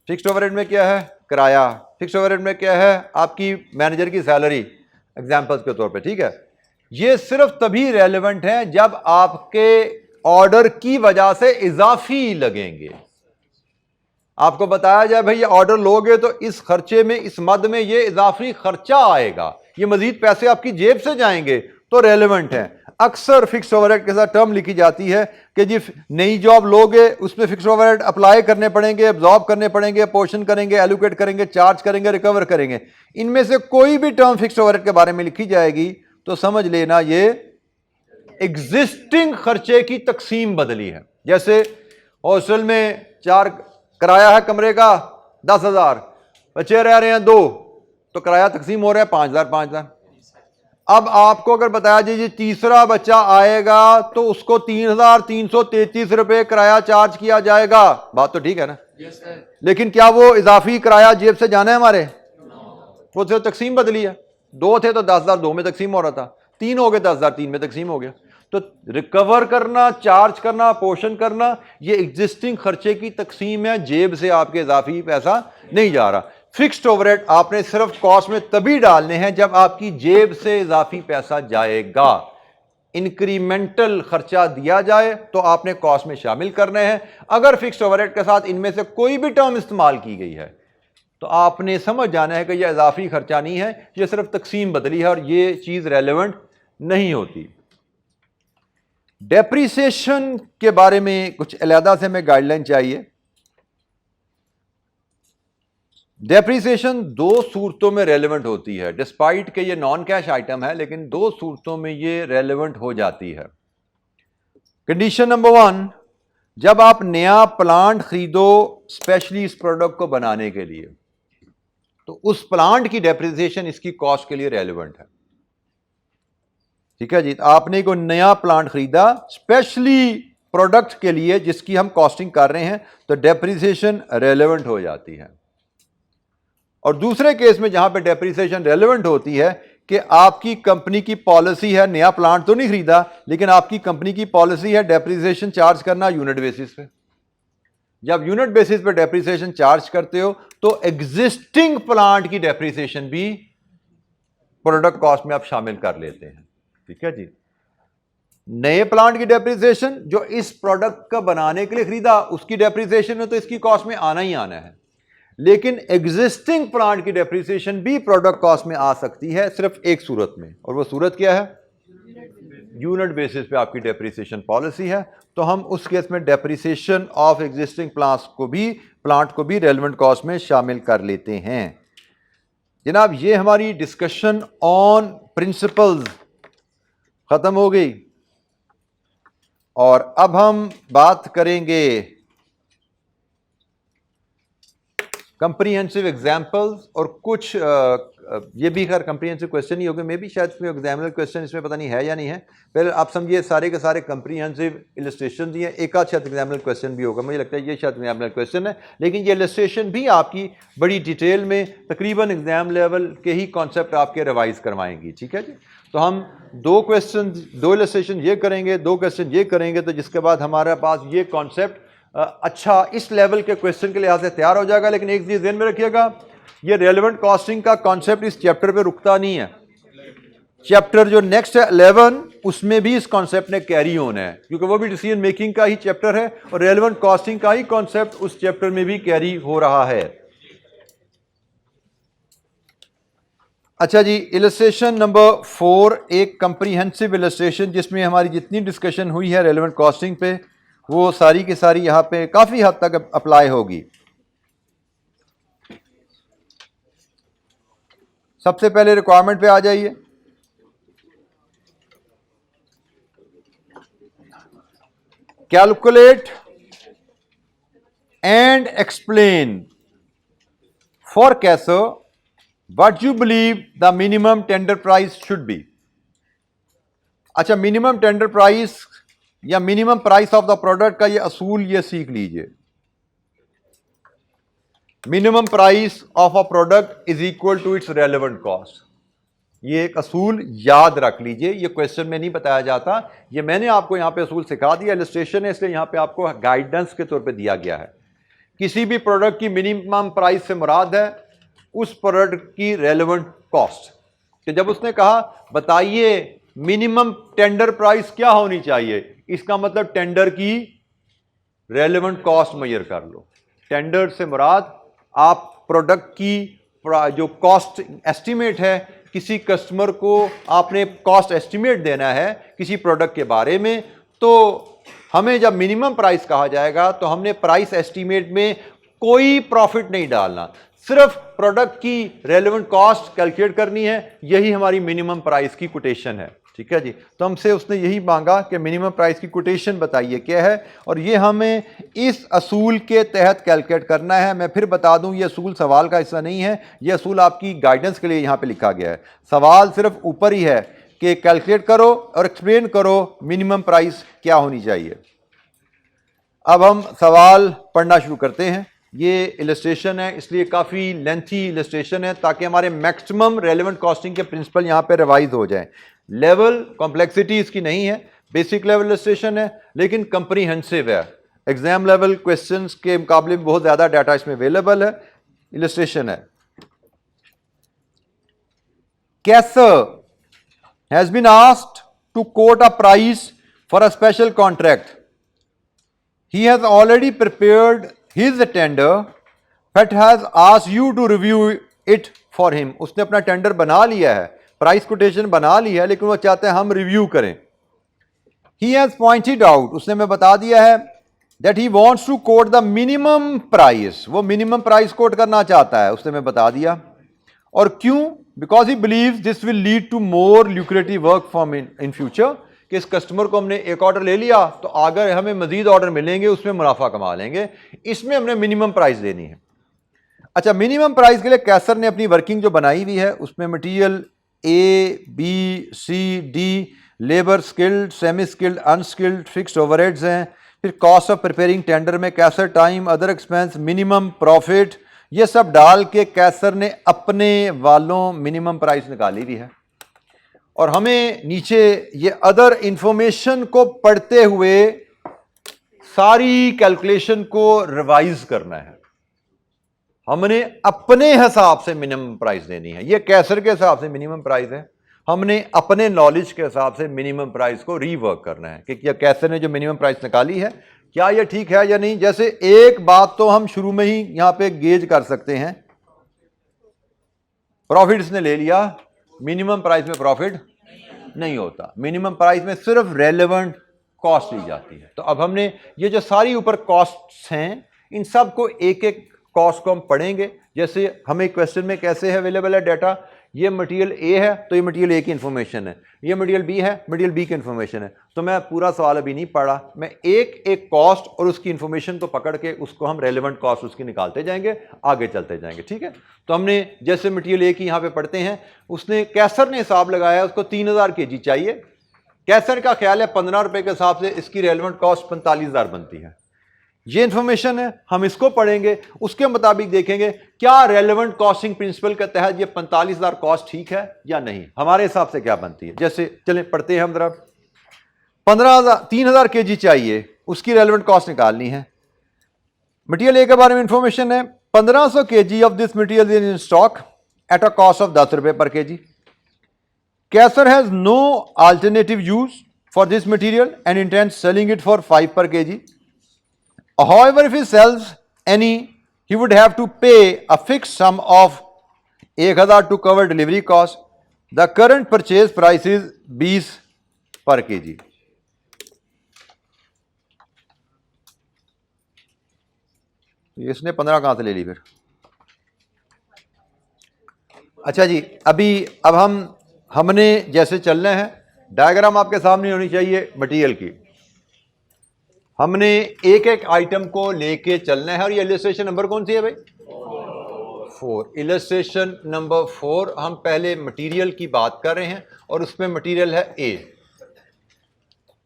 Fixed overhead में क्या है? किराया। फिक्स्ड ओवरहेड में क्या है? आपकी मैनेजर की सैलरी, एग्जांपल्स के तौर पे, ठीक है। ये सिर्फ तभी रेलेवेंट है जब आपके ऑर्डर की वजह से इजाफी लगेंगे। आपको बताया जाए भाई ये ऑर्डर लोगे तो इस खर्चे में, इस मद में ये इजाफी खर्चा आएगा, ये मजीद पैसे आपकी जेब से जाएंगे, तो रेलेवेंट है। अक्सर फिक्स्ड ओवरहेड के साथ टर्म लिखी जाती है कि जी नई जॉब लोगे उसमें फिक्स्ड ओवरहेड अप्लाई करने पड़ेंगे, एब्जॉर्ब करने पड़ेंगे, पोर्शन करेंगे, एलोकेट करेंगे, चार्ज करेंगे, रिकवर करेंगे। इनमें से कोई भी टर्म फिक्स्ड ओवरहेड के बारे में लिखी जाएगी तो समझ लेना ये एग्जिस्टिंग खर्चे की तकसीम बदली है। जैसे हॉस्टल में 4 किराया है कमरे का 10,000, बच्चे रह रहे हैं 2, तो किराया तकसीम हो रहा है 5,000 5,000। अब आपको अगर बताया जी तीसरा बच्चा आएगा तो उसको 3,333 रुपए किराया चार्ज किया जाएगा। बात तो ठीक है ना? लेकिन क्या वो इजाफी किराया जेब से जाना है हमारे? वो तो तकसीम बदली है। 2 थे तो 10,000 2 में तकसीम हो रहा था, 3 हो गए 10,000 3 में तकसीम हो गया। तो रिकवर करना, चार्ज करना, पोर्शन करना, ये एग्जिस्टिंग खर्चे की तकसीम है, जेब से आपके इजाफी पैसा नहीं जा रहा। फिक्स्ड ओवरहेड आपने सिर्फ कॉस्ट में तभी डालने हैं जब आपकी जेब से इजाफी पैसा जाएगा। इंक्रीमेंटल खर्चा दिया जाए तो आपने कॉस्ट में शामिल करना है। अगर फिक्स्ड ओवरहेड के साथ इनमें से कोई भी टर्म इस्तेमाल की गई है तो आपने समझ जाना है कि यह इजाफी खर्चा नहीं है, यह सिर्फ तकसीम बदली है और यह चीज रेलेवेंट नहीं होती। डेप्रिसिएशन के बारे में कुछ अलहदा से हमें गाइडलाइन चाहिए। डेप्रिसिएशन 2 सूरतों में रेलेवेंट होती है, डिस्पाइट के ये नॉन कैश आइटम है, लेकिन 2 सूरतों में ये रेलेवेंट हो जाती है। कंडीशन नंबर 1, जब आप नया प्लांट खरीदो स्पेशली इस प्रोडक्ट को बनाने के लिए, तो उस प्लांट की डेप्रिसिएशन इसकी कॉस्ट के लिए रेलेवेंट है। ठीक है जी, आपने कोई नया प्लांट खरीदा स्पेशली प्रोडक्ट के लिए जिसकी हम कॉस्टिंग कर रहे हैं, तो डेप्रिसिएशन रेलेवेंट हो जाती है। और दूसरे केस में जहां पे डेप्रिसिएशन रेलेवेंट होती है कि आपकी कंपनी की पॉलिसी है, नया प्लांट तो नहीं खरीदा लेकिन आपकी कंपनी की पॉलिसी है डेप्रिसिएशन चार्ज करना यूनिट बेसिस पे। जब यूनिट बेसिस पे डेप्रिसिएशन चार्ज करते हो तो एग्जिस्टिंग प्लांट की डेप्रिसिएशन भी प्रोडक्ट कॉस्ट में आप शामिल कर लेते हैं। ठीक है जी, नए प्लांट की डेप्रिसिएशन जो इस प्रोडक्ट का बनाने के लिए खरीदा उसकी डेप्रिसिएशन है तो इसकी कॉस्ट में आना ही आना है, लेकिन एग्जिस्टिंग प्लांट की डेप्रिसिएशन भी प्रोडक्ट कॉस्ट में आ सकती है सिर्फ एक सूरत में, और वो सूरत क्या है? यूनिट बेसिस पे आपकी डेप्रिसिएशन पॉलिसी है, तो हम उस केस में डेप्रिसिएशन ऑफ एग्जिस्टिंग प्लांट को भी रेलेवेंट कॉस्ट में शामिल कर लेते हैं। जनाब, ये हमारी डिस्कशन ऑन प्रिंसिपल्स खत्म हो गई और अब हम बात करेंगे कंप्रीहेंसिव एग्जाम्पल्स और कुछ ये भी खैर कंप्रीहेंसिव क्वेश्चन ही होंगे, मे भी शायद एग्जामिनर क्वेश्चन इसमें पता नहीं है या नहीं है। पहले आप समझिए सारे के सारे कंप्रीहेंसिव इलस्ट्रेशन दिए, एक आध शायद एग्जामिनर क्वेश्चन भी होगा, मुझे लगता है ये शायद एग्जामिनर क्वेश्चन है, लेकिन ये इलस्ट्रेशन भी आपकी बड़ी डिटेल में तकरीबन एग्जाम लेवल के ही कॉन्सेप्ट आपके रिवाइज करवाएंगी। ठीक है जी, तो हम दो इलस्ट्रेशन ये करेंगे, 2 क्वेश्चन ये करेंगे, तो जिसके बाद हमारे पास ये कॉन्सेप्ट अच्छा इस लेवल के क्वेश्चन के लिहाज से तैयार हो जाएगा। लेकिन एक चीज ध्यान में रखिएगा, ये रेलेवेंट कॉस्टिंग का कॉन्सेप्ट इस चैप्टर पे रुकता नहीं है। चैप्टर जो नेक्स्ट है 11, उसमें भी इस कॉन्सेप्ट ने कैरी ऑन है, क्योंकि वो भी डिसीजन मेकिंग का ही चैप्टर है और रेलेवेंट कॉस्टिंग का ही कॉन्सेप्ट उस चैप्टर में भी कैरी हो रहा है। अच्छा जी, इलस्ट्रेशन नंबर 4 एक कंप्रीहेंसिव इलस्ट्रेशन जिसमें हमारी जितनी डिस्कशन हुई है रेलेवेंट कॉस्टिंग पे वो सारी की सारी यहां पे काफी हद तक अप्लाई होगी। सबसे पहले रिक्वायरमेंट पे आ जाइए। Calculate and explain for Kaiser what you believe the minimum tender price should be. अच्छा, मिनिमम टेंडर प्राइस या minimum price of the product का ये असूल ये सीख लीजिए। Minimum price of a product is equal to its relevant cost, ये एक असूल याद रख लीजिए। ये क्वेश्चन में नहीं बताया जाता, ये मैंने आपको यहां पे असूल सिखा दिया, इलस्ट्रेशन है इसलिए यहां पे आपको गाइडेंस के तौर पे दिया गया है। किसी भी प्रोडक्ट की मिनिमम प्राइस से मुराद है उस प्रोडक्ट की रेलेवेंट कॉस्ट। कि जब उसने कहा बताइए मिनिमम टेंडर प्राइस क्या होनी चाहिए, इसका मतलब टेंडर की रेलेवेंट कॉस्ट मेजर कर लो। टेंडर से मुराद आप प्रोडक्ट की जो कॉस्ट एस्टीमेट है, किसी कस्टमर को आपने कॉस्ट एस्टीमेट देना है किसी प्रोडक्ट के बारे में, तो हमें जब मिनिमम प्राइस कहा जाएगा तो हमने प्राइस एस्टीमेट में कोई प्रॉफिट नहीं डालना, सिर्फ प्रोडक्ट की रेलेवेंट कॉस्ट कैलकुलेट करनी है। यही हमारी मिनिमम प्राइस की कोटेशन है। ठीक है जी, तो हमसे उसने यही मांगा कि मिनिमम प्राइस की कोटेशन बताइए क्या है, और ये हमें इस असूल के तहत कैलकुलेट करना है। मैं फिर बता दूं, ये असूल सवाल का हिस्सा नहीं है, ये असूल आपकी गाइडेंस के लिए यहाँ पे लिखा गया है। सवाल सिर्फ ऊपर ही है कि कैलकुलेट करो और एक्सप्लेन करो मिनिमम प्राइस क्या होनी चाहिए। अब हम सवाल पढ़ना शुरू करते हैं। ये इलस्ट्रेशन है इसलिए काफ़ी लेंथी इलस्ट्रेशन है ताकि हमारे मैक्सिमम रेलेवेंट कॉस्टिंग के प्रिंसिपल यहाँ पे रिवाइज हो जाएं। लेवल कॉम्प्लेक्सिटी इसकी नहीं है, बेसिक लेवल इलस्ट्रेशन है, लेकिन कंप्रीहेंसिव है। एग्जाम लेवल क्वेश्चंस के मुकाबले में बहुत ज़्यादा डाटा इसमें अवेलेबल है। इलस्ट्रेशन है, Kaiser has been asked to quote a price for a special contract. He has already prepared his tender but has asked you to review it for him. उसने अपना टेंडर बना लिया है, price quotation बना लिया है, लेकिन वो चाहते हैं हम रिव्यू करें। He has pointed out, उसने हमें बता दिया है that he wants to quote the minimum price, वो मिनिमम प्राइस कोट करना चाहता है, उसने हमें बता दिया। और क्यों? Because he believes this will lead to more lucrative work from in future, कि इस कस्टमर को हमने एक ऑर्डर ले लिया तो अगर हमें मजीद ऑर्डर मिलेंगे उसमें मुनाफा कमा लेंगे, इसमें हमने मिनिमम प्राइस देनी है। अच्छा, मिनिमम प्राइस के लिए कैसर ने अपनी वर्किंग जो बनाई हुई है उसमें material A B C D, labour skilled, semi skilled, unskilled, fixed overheads हैं, फिर कॉस्ट ऑफ प्रिपेयरिंग टेंडर में Kaiser time, other expense, minimum profit, ये सब डाल के कैसर ने अपने वालों मिनिमम प्राइस निकाली हुई है। और हमें नीचे ये अदर इंफॉर्मेशन को पढ़ते हुए सारी कैलकुलेशन को रिवाइज करना है। हमने अपने हिसाब से मिनिमम प्राइस देनी है। ये कैसर के हिसाब से मिनिमम प्राइस है, हमने अपने नॉलेज के हिसाब से मिनिमम प्राइस को रीवर्क करना है कि क्या कैसर ने जो मिनिमम प्राइस निकाली है क्या ये ठीक है या नहीं। जैसे एक बात तो हम शुरू में ही यहां पे गेज कर सकते हैं, प्रॉफिट इसने ले लिया, मिनिमम प्राइस में प्रॉफिट नहीं होता, मिनिमम प्राइस में सिर्फ रेलेवेंट कॉस्ट ली जाती है। तो अब हमने ये जो सारी ऊपर कॉस्ट्स हैं, इन सब को एक एक कॉस्ट को हम पढ़ेंगे। जैसे हमें क्वेश्चन में कैसे है अवेलेबल है डाटा, ये मटेरियल ए है तो ये मटेरियल ए की इन्फॉर्मेशन है, ये मटेरियल बी है, मटेरियल बी की इन्फॉर्मेशन है। तो मैं पूरा सवाल अभी नहीं पढ़ा, मैं एक एक कॉस्ट और उसकी इन्फॉर्मेशन को पकड़ के उसको हम रेलेवेंट कॉस्ट उसकी निकालते जाएंगे, आगे चलते जाएंगे, ठीक है। तो हमने जैसे मटेरियल ए की यहाँ पे पढ़ते हैं, उसने कैसर ने हिसाब लगाया, उसको 3000 kg चाहिए। कैसर का ख्याल है 15 रुपए के हिसाब से इसकी रेलेवेंट कॉस्ट 45,000 बनती है। ये इंफॉर्मेशन है, हम इसको पढ़ेंगे, उसके मुताबिक देखेंगे क्या रेलेवेंट कॉस्टिंग प्रिंसिपल के तहत ये 45,000 कॉस्ट ठीक है या नहीं, हमारे हिसाब से क्या बनती है। जैसे चलें पढ़ते हैं हम जरा। 3,000 kg चाहिए, उसकी रेलेवेंट कॉस्ट निकालनी है। मटेरियल ए के बारे में इंफॉर्मेशन है, 1500 kg of this material is in stock at a cost of 10 रुपए पर kg. Caesar has no alternative use for this material and intends selling it for 5 per kg. However, if he sells any, he would have to pay a fixed sum of 1,000 to cover delivery cost. The current purchase price is 20 per kg. इसने 15 कहां से ले ली फिर? अच्छा जी, अब हमने जैसे चलना है, डायग्राम आपके सामने होनी चाहिए मटेरियल की। हमने एक एक आइटम को लेके चलना है और ये इलस्ट्रेशन नंबर कौन सी है भाई? 4। इलस्ट्रेशन नंबर 4, हम पहले मटेरियल की बात कर रहे हैं और उसमें मटेरियल है ए।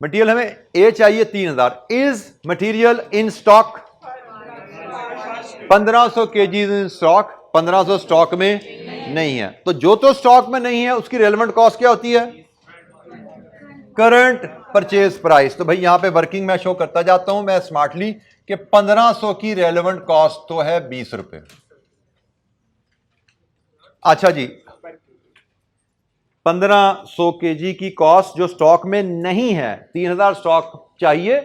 मटेरियल हमें ए चाहिए 3000। Is material in stock? 1500 kg in stock. 1500 stock में नहीं है, तो जो तो स्टॉक में नहीं है उसकी रेलेवेंट कॉस्ट क्या होती है? Current purchase price. तो भाई यहां पे वर्किंग मैं शो करता जाता हूं मैं स्मार्टली कि 1500 की रेलेवेंट कॉस्ट तो है 20 रुपए। अच्छा जी, 1500 kg की कॉस्ट जो स्टॉक में नहीं है, 3000 स्टॉक चाहिए,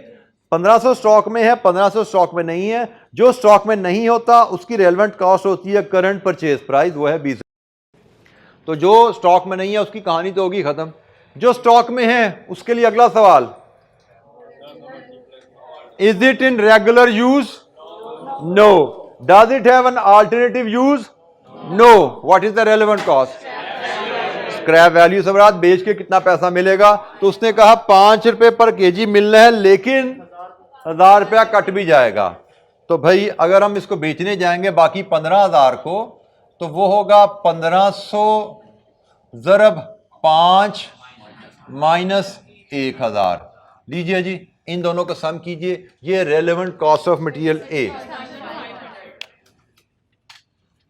1500 स्टॉक में है, 1500 स्टॉक में नहीं है। जो स्टॉक में नहीं होता उसकी रेलेवेंट कॉस्ट होती है करंट परचेज प्राइस, वो है 20। तो जो स्टॉक में नहीं है उसकी कहानी तो होगी खत्म। जो स्टॉक में है उसके लिए अगला सवाल, is it in regular use? No. Does it have an alternative use? No. What is the relevant cost? Scrap value. सबरात बेच के कितना पैसा मिलेगा? तो उसने कहा 5 रुपए पर kg मिलना है, लेकिन 1000 रुपया कट भी जाएगा। तो भाई अगर हम इसको बेचने जाएंगे बाकी 15,000 को, तो वो होगा 1500 ज़रब 5 माइनस 1000। लीजिए जी, इन दोनों को सम कीजिए, ये relevant cost of material A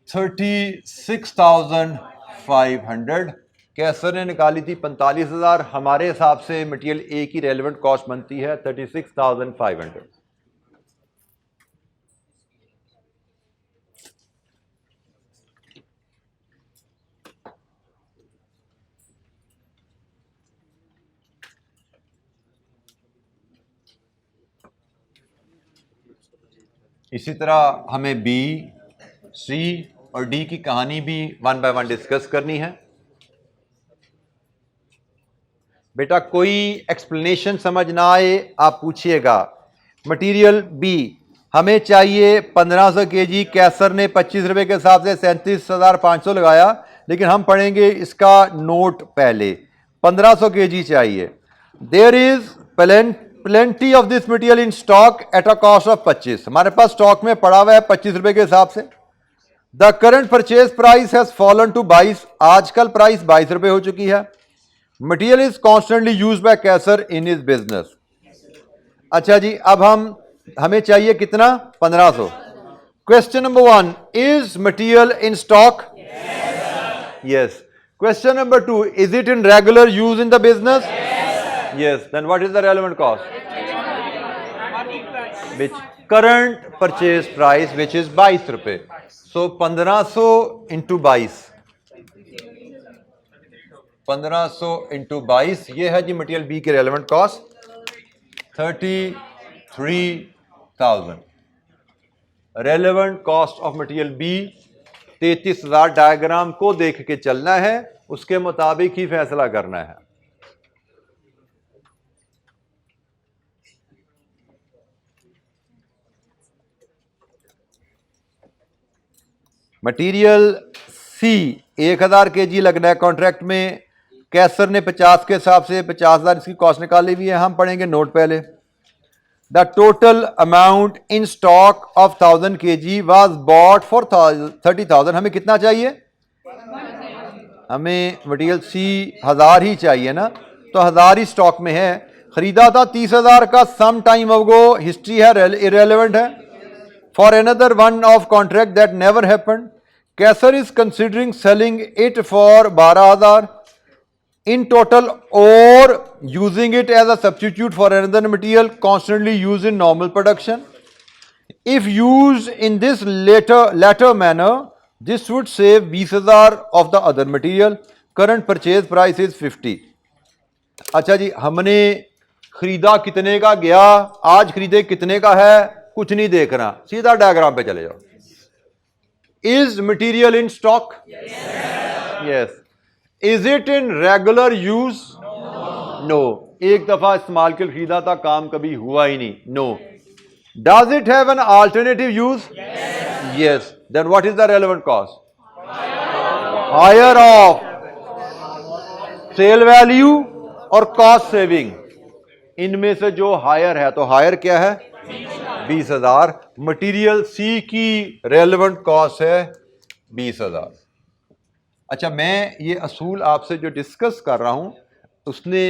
36,500। कैसर ने निकाली थी 45,000। हमारे हिसाब से मटेरियल ए की रेलेवेंट कॉस्ट बनती है 36,500। इसी तरह हमें बी, सी और डी की कहानी भी 1 बाय 1 डिस्कस करनी है। बेटा कोई एक्सप्लेनेशन समझ ना आए आप पूछिएगा। मटेरियल बी हमें चाहिए 1500 kg, कैसर ने 25 रुपए के हिसाब से 37,500 लगाया, लेकिन हम पढ़ेंगे इसका नोट पहले। 1500 kg चाहिए। There is plenty of this material in stock at a cost of 25। हमारे पास स्टॉक में पड़ा हुआ है 25 रुपए के हिसाब से। The current purchase price has fallen to 22। आजकल प्राइस 22 रुपए हो चुकी है। Material is constantly use by Kaiser in his business. अच्छा जी, अब हमें चाहिए कितना? 1500। Question number 1, is material in stock? Yes. Question number 2, is it in regular use in the business? Yes. Then what is the relevant cost? Which current purchase price, which is 22 रुपए। So 1500 into 22, 1500 into 22, ये है जी material B की relevant cost 33,000। Relevant cost of material B 33,000। Diagram को देख के चलना है, उसके मुताबिक ही फैसला करना है। मटेरियल सी 1000 kg लगना है कॉन्ट्रैक्ट में, कैसर ने 50 के हिसाब से 50,000 इसकी कॉस्ट निकाली हुई है। हम पढ़ेंगे नोट पहले। The total amount in stock of 1000 kg was bought for 30,000। हमें कितना चाहिए? हमें मटेरियल सी 1000 ही चाहिए ना, तो 1000 ही स्टॉक में है। खरीदा था 30,000 का, सम टाइम अगो, हिस्ट्री है, इरेलेवेंट है। For another one of contract that never happened, Kaiser is considering selling it for 12,000 in total or using it as a substitute for another material constantly used in normal production. If used in this latter manner, this would save 20,000 of the other material. Current purchase price is 50. अच्छा जी, हमने खरीदा कितने का गया, आज खरीदे कितने का है, कुछ नहीं देखना, सीधा डायग्राम पे चले जाओ। Is material in stock? Yes. Is it in regular use? No. एक दफा इस्तेमाल के लिए खरीदा था, काम कभी हुआ ही नहीं। No. Does it have an alternative use? Yes. Then what is the relevant cost? Higher of sale value और cost saving, इनमें से जो हायर है, तो हायर क्या है? 20,000। मटीरियल सी की रेलेवेंट कॉस्ट है 20,000। अच्छा, मैं ये असूल आपसे जो डिस्कस कर रहा हूँ, उसने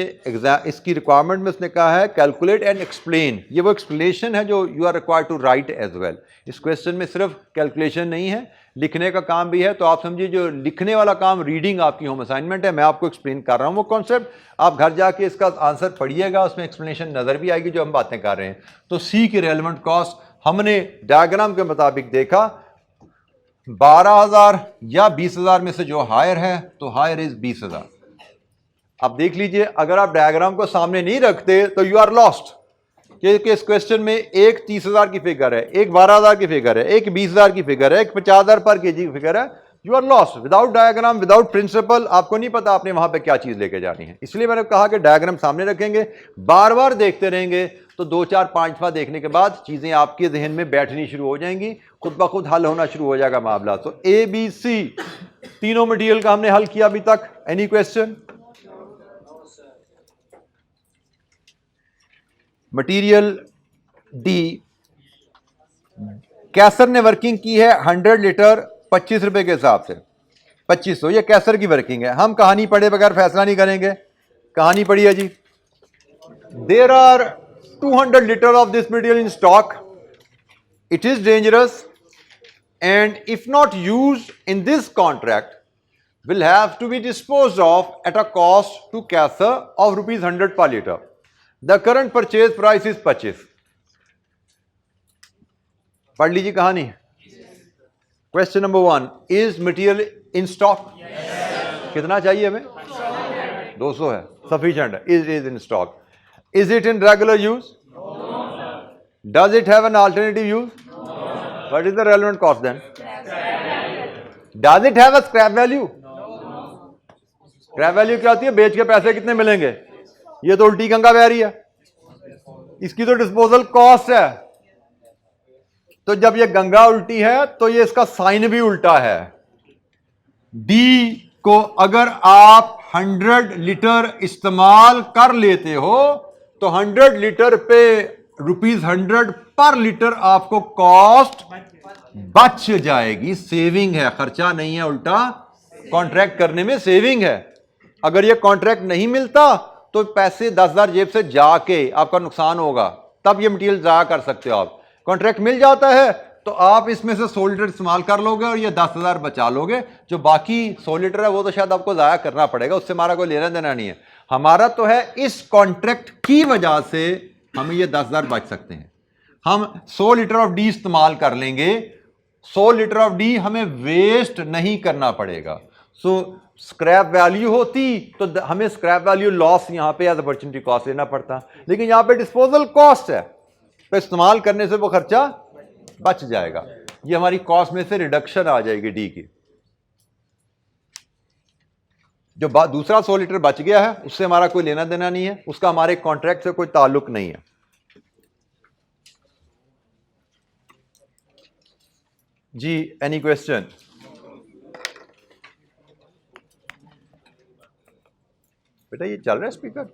इसकी रिक्वायरमेंट में उसने कहा है कैलकुलेट एंड एक्सप्लेन। ये वो एक्सप्लेनेशन है जो you are required to write as well. इस क्वेश्चन में सिर्फ कैलकुलेशन नहीं है, लिखने का काम भी है। तो आप समझिए जो लिखने वाला काम, रीडिंग आपकी होम असाइनमेंट है, मैं आपको एक्सप्लेन कर रहा हूँ वो कॉन्सेप्ट। आप घर जाके इसका आंसर पढ़िएगा, उसमें एक्सप्लेनेशन नज़र भी आएगी जो हम बातें कर रहे हैं। तो सी की रेलेवेंट कॉस्ट हमने डायग्राम के मुताबिक देखा, 12,000 या 20,000 में से जो हायर है, तो हायर इज 20,000। अब देख लीजिए, अगर आप डायग्राम को सामने नहीं रखते तो यू आर लॉस्ट, क्योंकि इस क्वेश्चन में एक 30,000 की फिगर है, एक 12,000 की फिगर है, एक 20,000 की फिगर है, एक 50,000 पर केजी की फिगर है। You are lost without diagram, without principle. आपको नहीं पता आपने वहां पे क्या चीज लेके जानी है। इसलिए मैंने कहा कि डायग्राम सामने रखेंगे, बार बार देखते रहेंगे, तो 2 4 5 दफा देखने के बाद चीजें आपके जहन में बैठनी शुरू हो जाएंगी, खुद ब खुद हल होना शुरू हो जाएगा मामला। तो ए बी सी तीनों मटेरियल का हमने हल किया अभी तक। Any question? मटेरियल डी, कैसर ने वर्किंग की है 100 लीटर 25 रुपए के हिसाब से, 2500। ये कैसर की वर्किंग है। हम कहानी पढ़े बगैर फैसला नहीं करेंगे। कहानी पढ़ी है जी। There are 200 litre of this material in stock, it is dangerous and if not used in this contract will have to be disposed of at a cost to Kaisa of rupees 100 per liter. The current purchase price is 25. पढ़ लीजिए कहानी। Question number 1, is material in stock? कितना चाहिए हमें? 200 है, sufficient है। Is in stock. Is it in regular use? Does it have an alternative use? What is the relevant cost then? Does it have a scrap value? Scrap value क्या होती है? बेच के पैसे कितने मिलेंगे? ये तो उल्टी गंगा बह रही है, इसकी तो डिस्पोजल कॉस्ट है। तो जब ये गंगा उल्टी है तो ये इसका साइन भी उल्टा है। डी को अगर आप 100 लीटर इस्तेमाल कर लेते हो तो 100 लीटर पे ₹100 पर लीटर आपको कॉस्ट बच जाएगी। सेविंग है, खर्चा नहीं है, उल्टा कॉन्ट्रैक्ट करने में सेविंग है। अगर ये कॉन्ट्रैक्ट नहीं मिलता तो पैसे 10,000 जेब से जाके आपका नुकसान होगा, तब ये मटेरियल जाया कर सकते हो आप। कॉन्ट्रैक्ट मिल जाता है तो आप इसमें से 100 लीटर इस्तेमाल कर लोगे और ये 10,000 बचा लोगे। जो बाकी 100 लीटर है वो तो शायद आपको जाया करना पड़ेगा, उससे हमारा कोई लेना देना नहीं है। हमारा तो है इस कॉन्ट्रैक्ट की वजह से हमें ये 10,000 बच सकते हैं। हम 100 लीटर ऑफ डी इस्तेमाल कर लेंगे, 100 लीटर ऑफ डी हमें वेस्ट नहीं करना पड़ेगा। सो स्क्रैप वैल्यू होती तो हमें स्क्रैप वैल्यू लॉस यहां पे एज अपॉर्चुनिटी कॉस्ट लेना पड़ता, लेकिन यहां पे डिस्पोजल कॉस्ट है, तो इस्तेमाल करने से वो खर्चा बच जाएगा। ये हमारी कॉस्ट में से रिडक्शन आ जाएगी डी की। जो दूसरा 100 लीटर बच गया है उससे हमारा कोई लेना देना नहीं है, उसका हमारे कॉन्ट्रैक्ट से कोई ताल्लुक नहीं है। जी, एनी क्वेश्चन? बेटा ये चल रहा है स्पीकर,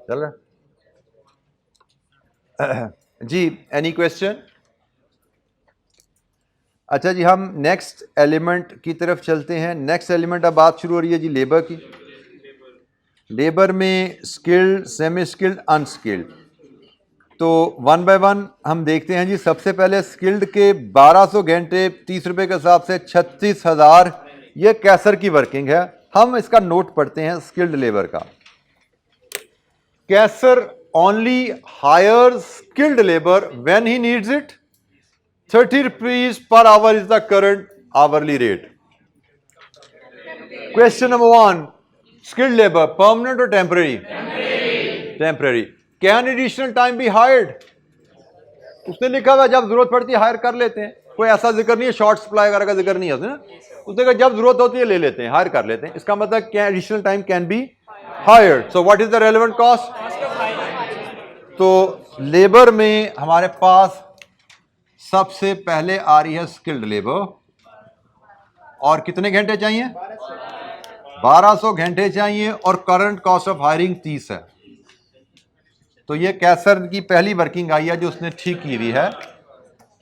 चल रहा है जी। Any question? अच्छा जी, हम नेक्स्ट एलिमेंट की तरफ चलते हैं। नेक्स्ट एलिमेंट अब बात शुरू हो रही है जी लेबर की। लेबर में स्किल्ड, सेमी स्किल्ड, अनस्किल्ड, तो वन बाय वन हम देखते हैं जी। सबसे पहले स्किल्ड के 1200 घंटे 30 रुपये के हिसाब से 36,000, ये कैसर की वर्किंग है। हम इसका नोट पढ़ते हैं स्किल्ड लेबर का। Kaiser only hire skilled labour when he needs it. 30 rupees per hour is the current hourly rate. Question number 1, skilled labour permanent और temporary? Temporary. Can additional time be hired? उसने लिखा हुआ जब जरूरत पड़ती है higher कर लेते हैं, कोई ऐसा जिक्र नहीं है, शॉर्ट सप्लाई वगैरह का जिक्र नहीं है ना। उसने कहा जब जरूरत होती है ले लेते हैं, हायर कर लेते हैं। इसका मतलब क्या, additional time can be hired. So what is the relevant cost? तो लेबर में हमारे पास सबसे पहले आ रही है स्किल्ड लेबर, और कितने घंटे चाहिए? 1200 घंटे चाहिए, और करंट कॉस्ट ऑफ हायरिंग 30 है। तो ये कैसर की पहली वर्किंग आई है जो उसने ठीक की हुई है।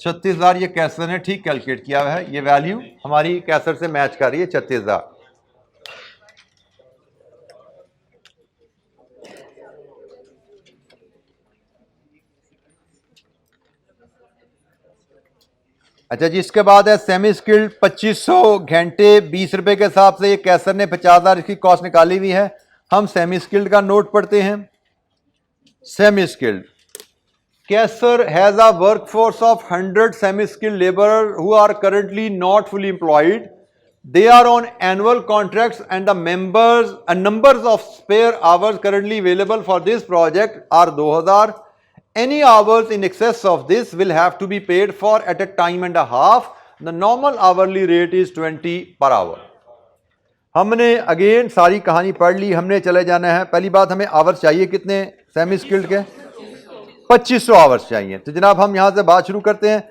36,000 ये कैसर ने ठीक कैलकुलेट किया हुआ है। ये वैल्यू हमारी कैसर से मैच कर रही है, 36,000। अच्छा जी, इसके बाद है सेमी स्किल्ड 2500 घंटे 20 रुपए के हिसाब से। ये कैसर ने 50,000 इसकी कॉस्ट निकाली हुई है। हम सेमी स्किल्ड का नोट पढ़ते हैं। Semi skilled, Kaiser has a workforce of 100 semi skilled labourer who are currently not fully employed. They are on annual contracts and the numbers of spare hours currently available for this project are 2,000. Any hours in excess of this will have to be paid for at a time and a half. The normal hourly rate is 20 per hour. हमने again सारी कहानी पढ़ ली, हमने चले जाना है। पहली बात, हमें आवर्स चाहिए कितने सेमी स्किल्ड के? 2500 आवर्स चाहिए। तो जनाब हम यहां से बात शुरू करते हैं।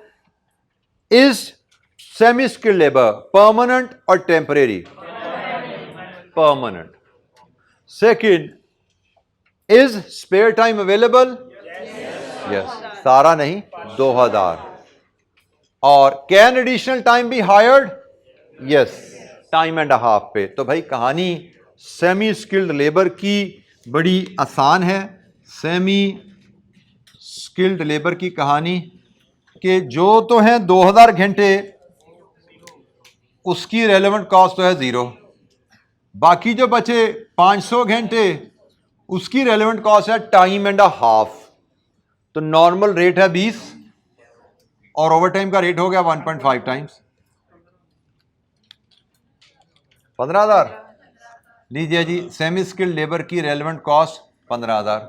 Is semi skilled labour permanent और temporary? Permanent. Second, is spare time available? Yes. सारा नहीं, 2000। और can additional time be hired? Yes, time and half pay. तो भाई कहानी सेमी स्किल्ड लेबर की बड़ी आसान है। सेमी स्किल्ड लेबर की कहानी कि जो तो है 2000 घंटे, उसकी रेलेवेंट कॉस्ट तो है 0। बाकी जो बचे 500 घंटे, उसकी रेलेवेंट कॉस्ट है टाइम एंड हाफ। तो नॉर्मल रेट है 20 और ओवरटाइम का रेट हो गया 1.5 टाइम्स, 15,000। लीजिए जी, सेमी स्किल्ड लेबर की relevant cost 15,000।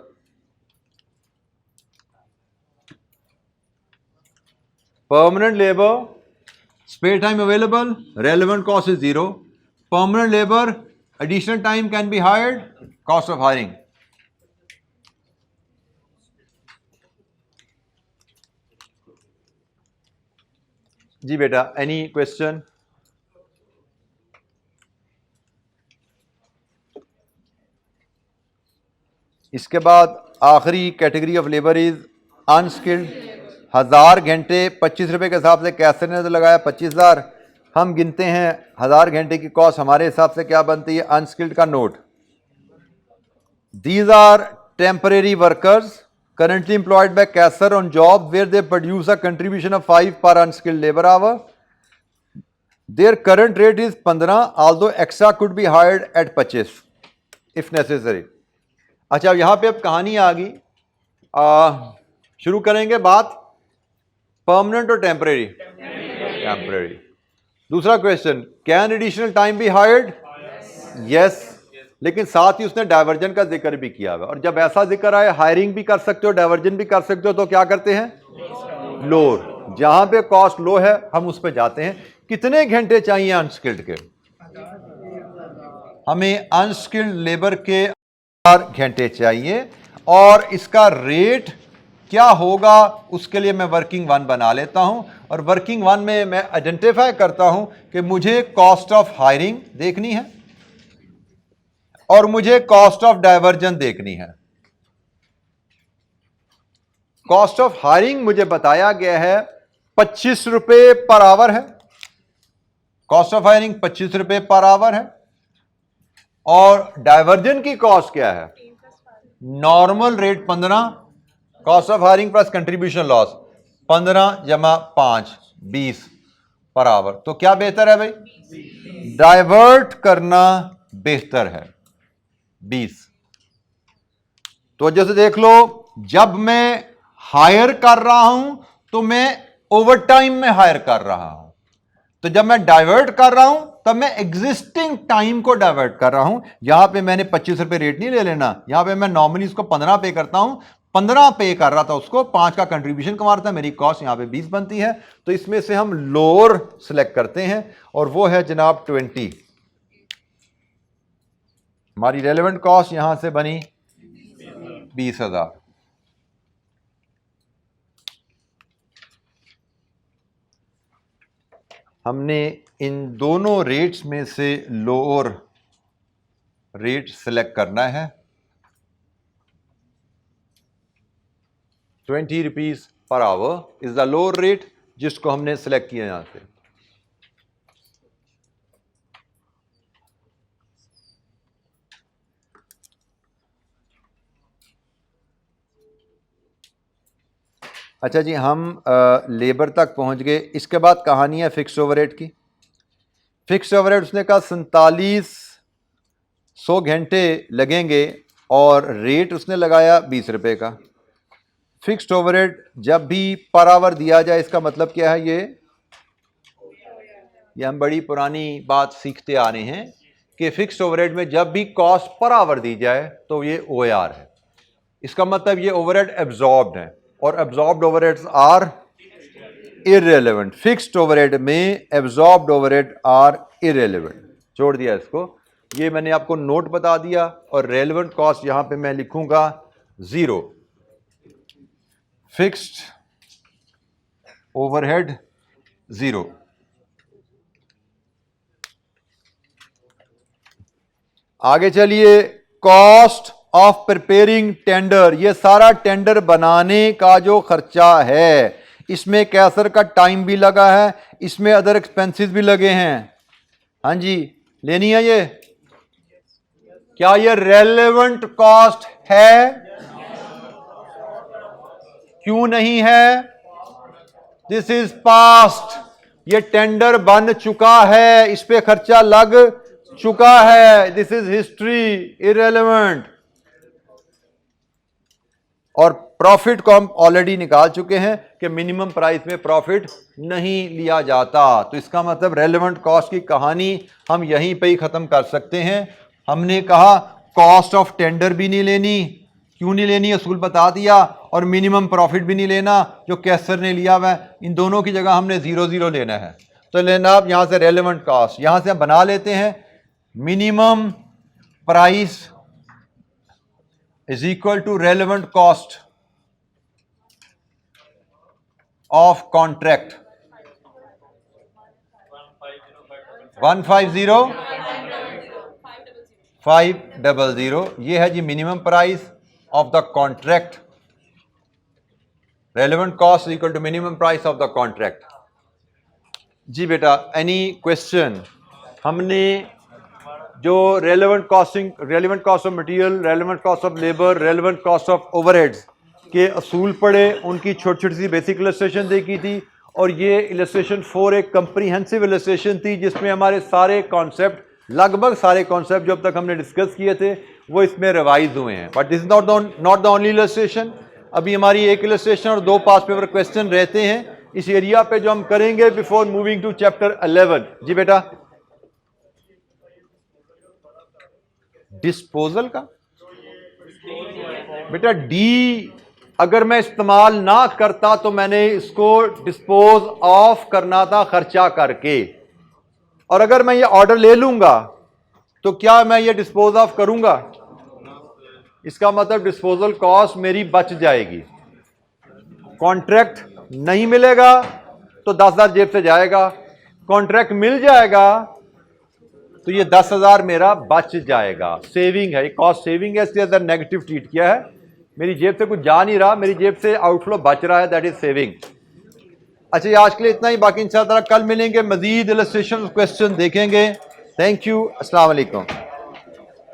Permanent labour, spare time available, relevant cost is 0. Permanent labor, additional time can be hired, cost of hiring. जी बेटा, any question? इसके बाद आखिरी category of labour is unskilled. 1000 घंटे 25 रुपए के हिसाब से कैसर ने तो लगाया 25,000। हम गिनते हैं 1000 घंटे की कॉस्ट हमारे हिसाब से क्या बनती है। अनस्किल्ड का note, these are temporary workers currently employed by Kaiser on job where they produce a contribution of 5 per unskilled labor hour. Their current rate is 15, although extra could be hired at 25 if necessary. अच्छा, यहां पे अब कहानी आ गई। शुरू करेंगे बात permanent और टेम्परेरी? टेम्परेरी। दूसरा question, can additional time be hired? Yes, लेकिन साथ ही उसने डाइवर्जन का जिक्र भी किया हुआ। और जब ऐसा जिक्र आए, हायरिंग भी कर सकते हो, डाइवर्जन भी कर सकते हो, तो क्या करते हैं? लोअर। जहां पे कॉस्ट लो है हम उस पे जाते हैं। कितने घंटे चाहिए अनस्किल्ड के? हमें अनस्किल्ड लेबर के 4 घंटे चाहिए। और इसका रेट क्या होगा उसके लिए मैं वर्किंग 1 बना लेता हूं। और वर्किंग 1 में मैं आइडेंटिफाई करता हूं कि मुझे कॉस्ट ऑफ हायरिंग देखनी है। और मुझे कॉस्ट ऑफ डायवर्जन देखनी है। कॉस्ट ऑफ हायरिंग मुझे बताया गया है 25 रुपए पर आवर है, कॉस्ट ऑफ हायरिंग 25 रुपए पर आवर है। और डायवर्जन की कॉस्ट क्या है? Normal rate 15, cost of hiring plus contribution loss 15 जमा 5 20 पर आवर। तो क्या बेहतर है भाई? डाइवर्ट करना बेहतर है 20। तो जैसे देख लो, जब मैं हायर कर रहा हूं तो मैं ओवर टाइम में हायर कर रहा हूं, तो जब मैं डाइवर्ट कर रहा हूं तब मैं एग्जिस्टिंग टाइम को डाइवर्ट कर रहा हूं। यहां पे मैंने 25 रुपए रेट नहीं ले लेना, यहां पे मैं नॉर्मली इसको 15 पे करता हूं, 15 पे कर रहा था उसको, 5 का कंट्रीब्यूशन कमा रहा था, मेरी कॉस्ट यहां पे 20 बनती है। तो इसमें से हम लोअर सिलेक्ट करते हैं और वो है जनाब 20। हमारी रेलेवेंट कॉस्ट यहां से बनी 20,000। हमने इन दोनों रेट्स में से लोअर रेट सिलेक्ट करना है। 20 rupees per hour is the lower rate जिसको हमने सिलेक्ट किया यहां से। अच्छा जी, हम लेबर तक पहुंच गए। इसके बाद कहानी है फिक्स्ड ओवरहेड की। फिक्स्ड ओवरहेड उसने कहा 4700 घंटे लगेंगे और रेट उसने लगाया 20 रुपए का। फिक्स्ड ओवरहेड जब भी पर आवर दिया जाए, इसका मतलब क्या है? ये हम बड़ी पुरानी बात सीखते आ रहे हैं कि फिक्स्ड ओवरहेड में जब भी कॉस्ट पर आवर दी जाए तो ये OAR है। इसका मतलब ये ओवरहेड एब्जॉर्ब्ड है और absorbed overheads are irrelevant. Fixed overhead में एब्जॉर्ब्ड ओवरहेड आर इररेलेवेंट। छोड़ दिया इसको, ये मैंने आपको नोट बता दिया। और रेलेवेंट कॉस्ट यहां पे मैं लिखूंगा 0। Fixed overhead 0। आगे चलिए, कॉस्ट ऑफ प्रिपेयरिंग टेंडर। ये सारा टेंडर बनाने का जो खर्चा है, इसमें कैसर का टाइम भी लगा है, इसमें अदर एक्सपेंसेस भी लगे हैं। हाँ जी, लेनी है ये? क्या ये रेलेवेंट कॉस्ट है? क्यों नहीं है? This is past. ये टेंडर बन चुका है, इस पे खर्चा लग चुका है। This is history, irrelevant. और प्रॉफिट को हम ऑलरेडी निकाल चुके हैं कि मिनिमम प्राइस में प्रॉफिट नहीं लिया जाता। तो इसका मतलब रेलेवेंट कॉस्ट की कहानी हम यहीं पे ही खत्म कर सकते हैं। हमने कहा कॉस्ट ऑफ टेंडर भी नहीं लेनी। क्यों नहीं लेनी? असूल बता दिया। और मिनिमम प्रॉफिट भी नहीं लेना जो कैसर ने लिया हुआ है। इन दोनों की जगह हमने 0-0 लेना है। तो लेना आप यहां से रेलेवेंट कॉस्ट, यहां से हम बना लेते हैं minimum price is equal to relevant cost of contract 150,500। ये है जी minimum price of the contract. Relevant cost equal to minimum price of the contract. जी बेटा, एनी क्वेश्चन? हमने जो relevant cost of material, relevant cost of labour, relevant cost of overheads के असूल पढ़े, उनकी छोटी छोटी सी बेसिक इलस्ट्रेशन देखी थी। और ये इलस्ट्रेशन 4 एक कंप्रीहेंसिव इलस्ट्रेशन थी जिसमें हमारे सारे कॉन्सेप्ट, लगभग सारे कॉन्सेप्ट जो अब तक हमने डिस्कस किए थे, वो इसमें रिवाइज हुए हैं। But this is not the only illustration. अभी हमारी एक इलस्ट्रेशन और 2 पास पेपर क्वेश्चन रहते हैं इस एरिया पे जो हम करेंगे बिफोर मूविंग टू चैप्टर 11। जी बेटा, डिस्पोजल का बेटा डी अगर मैं इस्तेमाल ना करता तो मैंने इसको डिस्पोज ऑफ करना था खर्चा करके। और अगर मैं ये ऑर्डर ले लूंगा तो क्या मैं ये डिस्पोज ऑफ करूंगा? इसका मतलब डिस्पोजल कॉस्ट मेरी बच जाएगी। कॉन्ट्रैक्ट नहीं मिलेगा तो 10,000 जेब से जाएगा। कॉन्ट्रैक्ट मिल जाएगा तो ये 10,000 मेरा बच जाएगा, सेविंग है, कॉस्ट सेविंग है, इसलिए अदर नेगेटिव ट्रीट किया है। मेरी जेब से कुछ जा नहीं रहा, मेरी जेब से आउटफ्लो बच रहा है, दैट इज सेविंग। अच्छा, ये आज के लिए इतना ही, बाकी इंशाअल्लाह कल मिलेंगे, मजीद इलस्ट्रेशन क्वेश्चन देखेंगे। थैंक यू, अस्सलाम वालेकुम।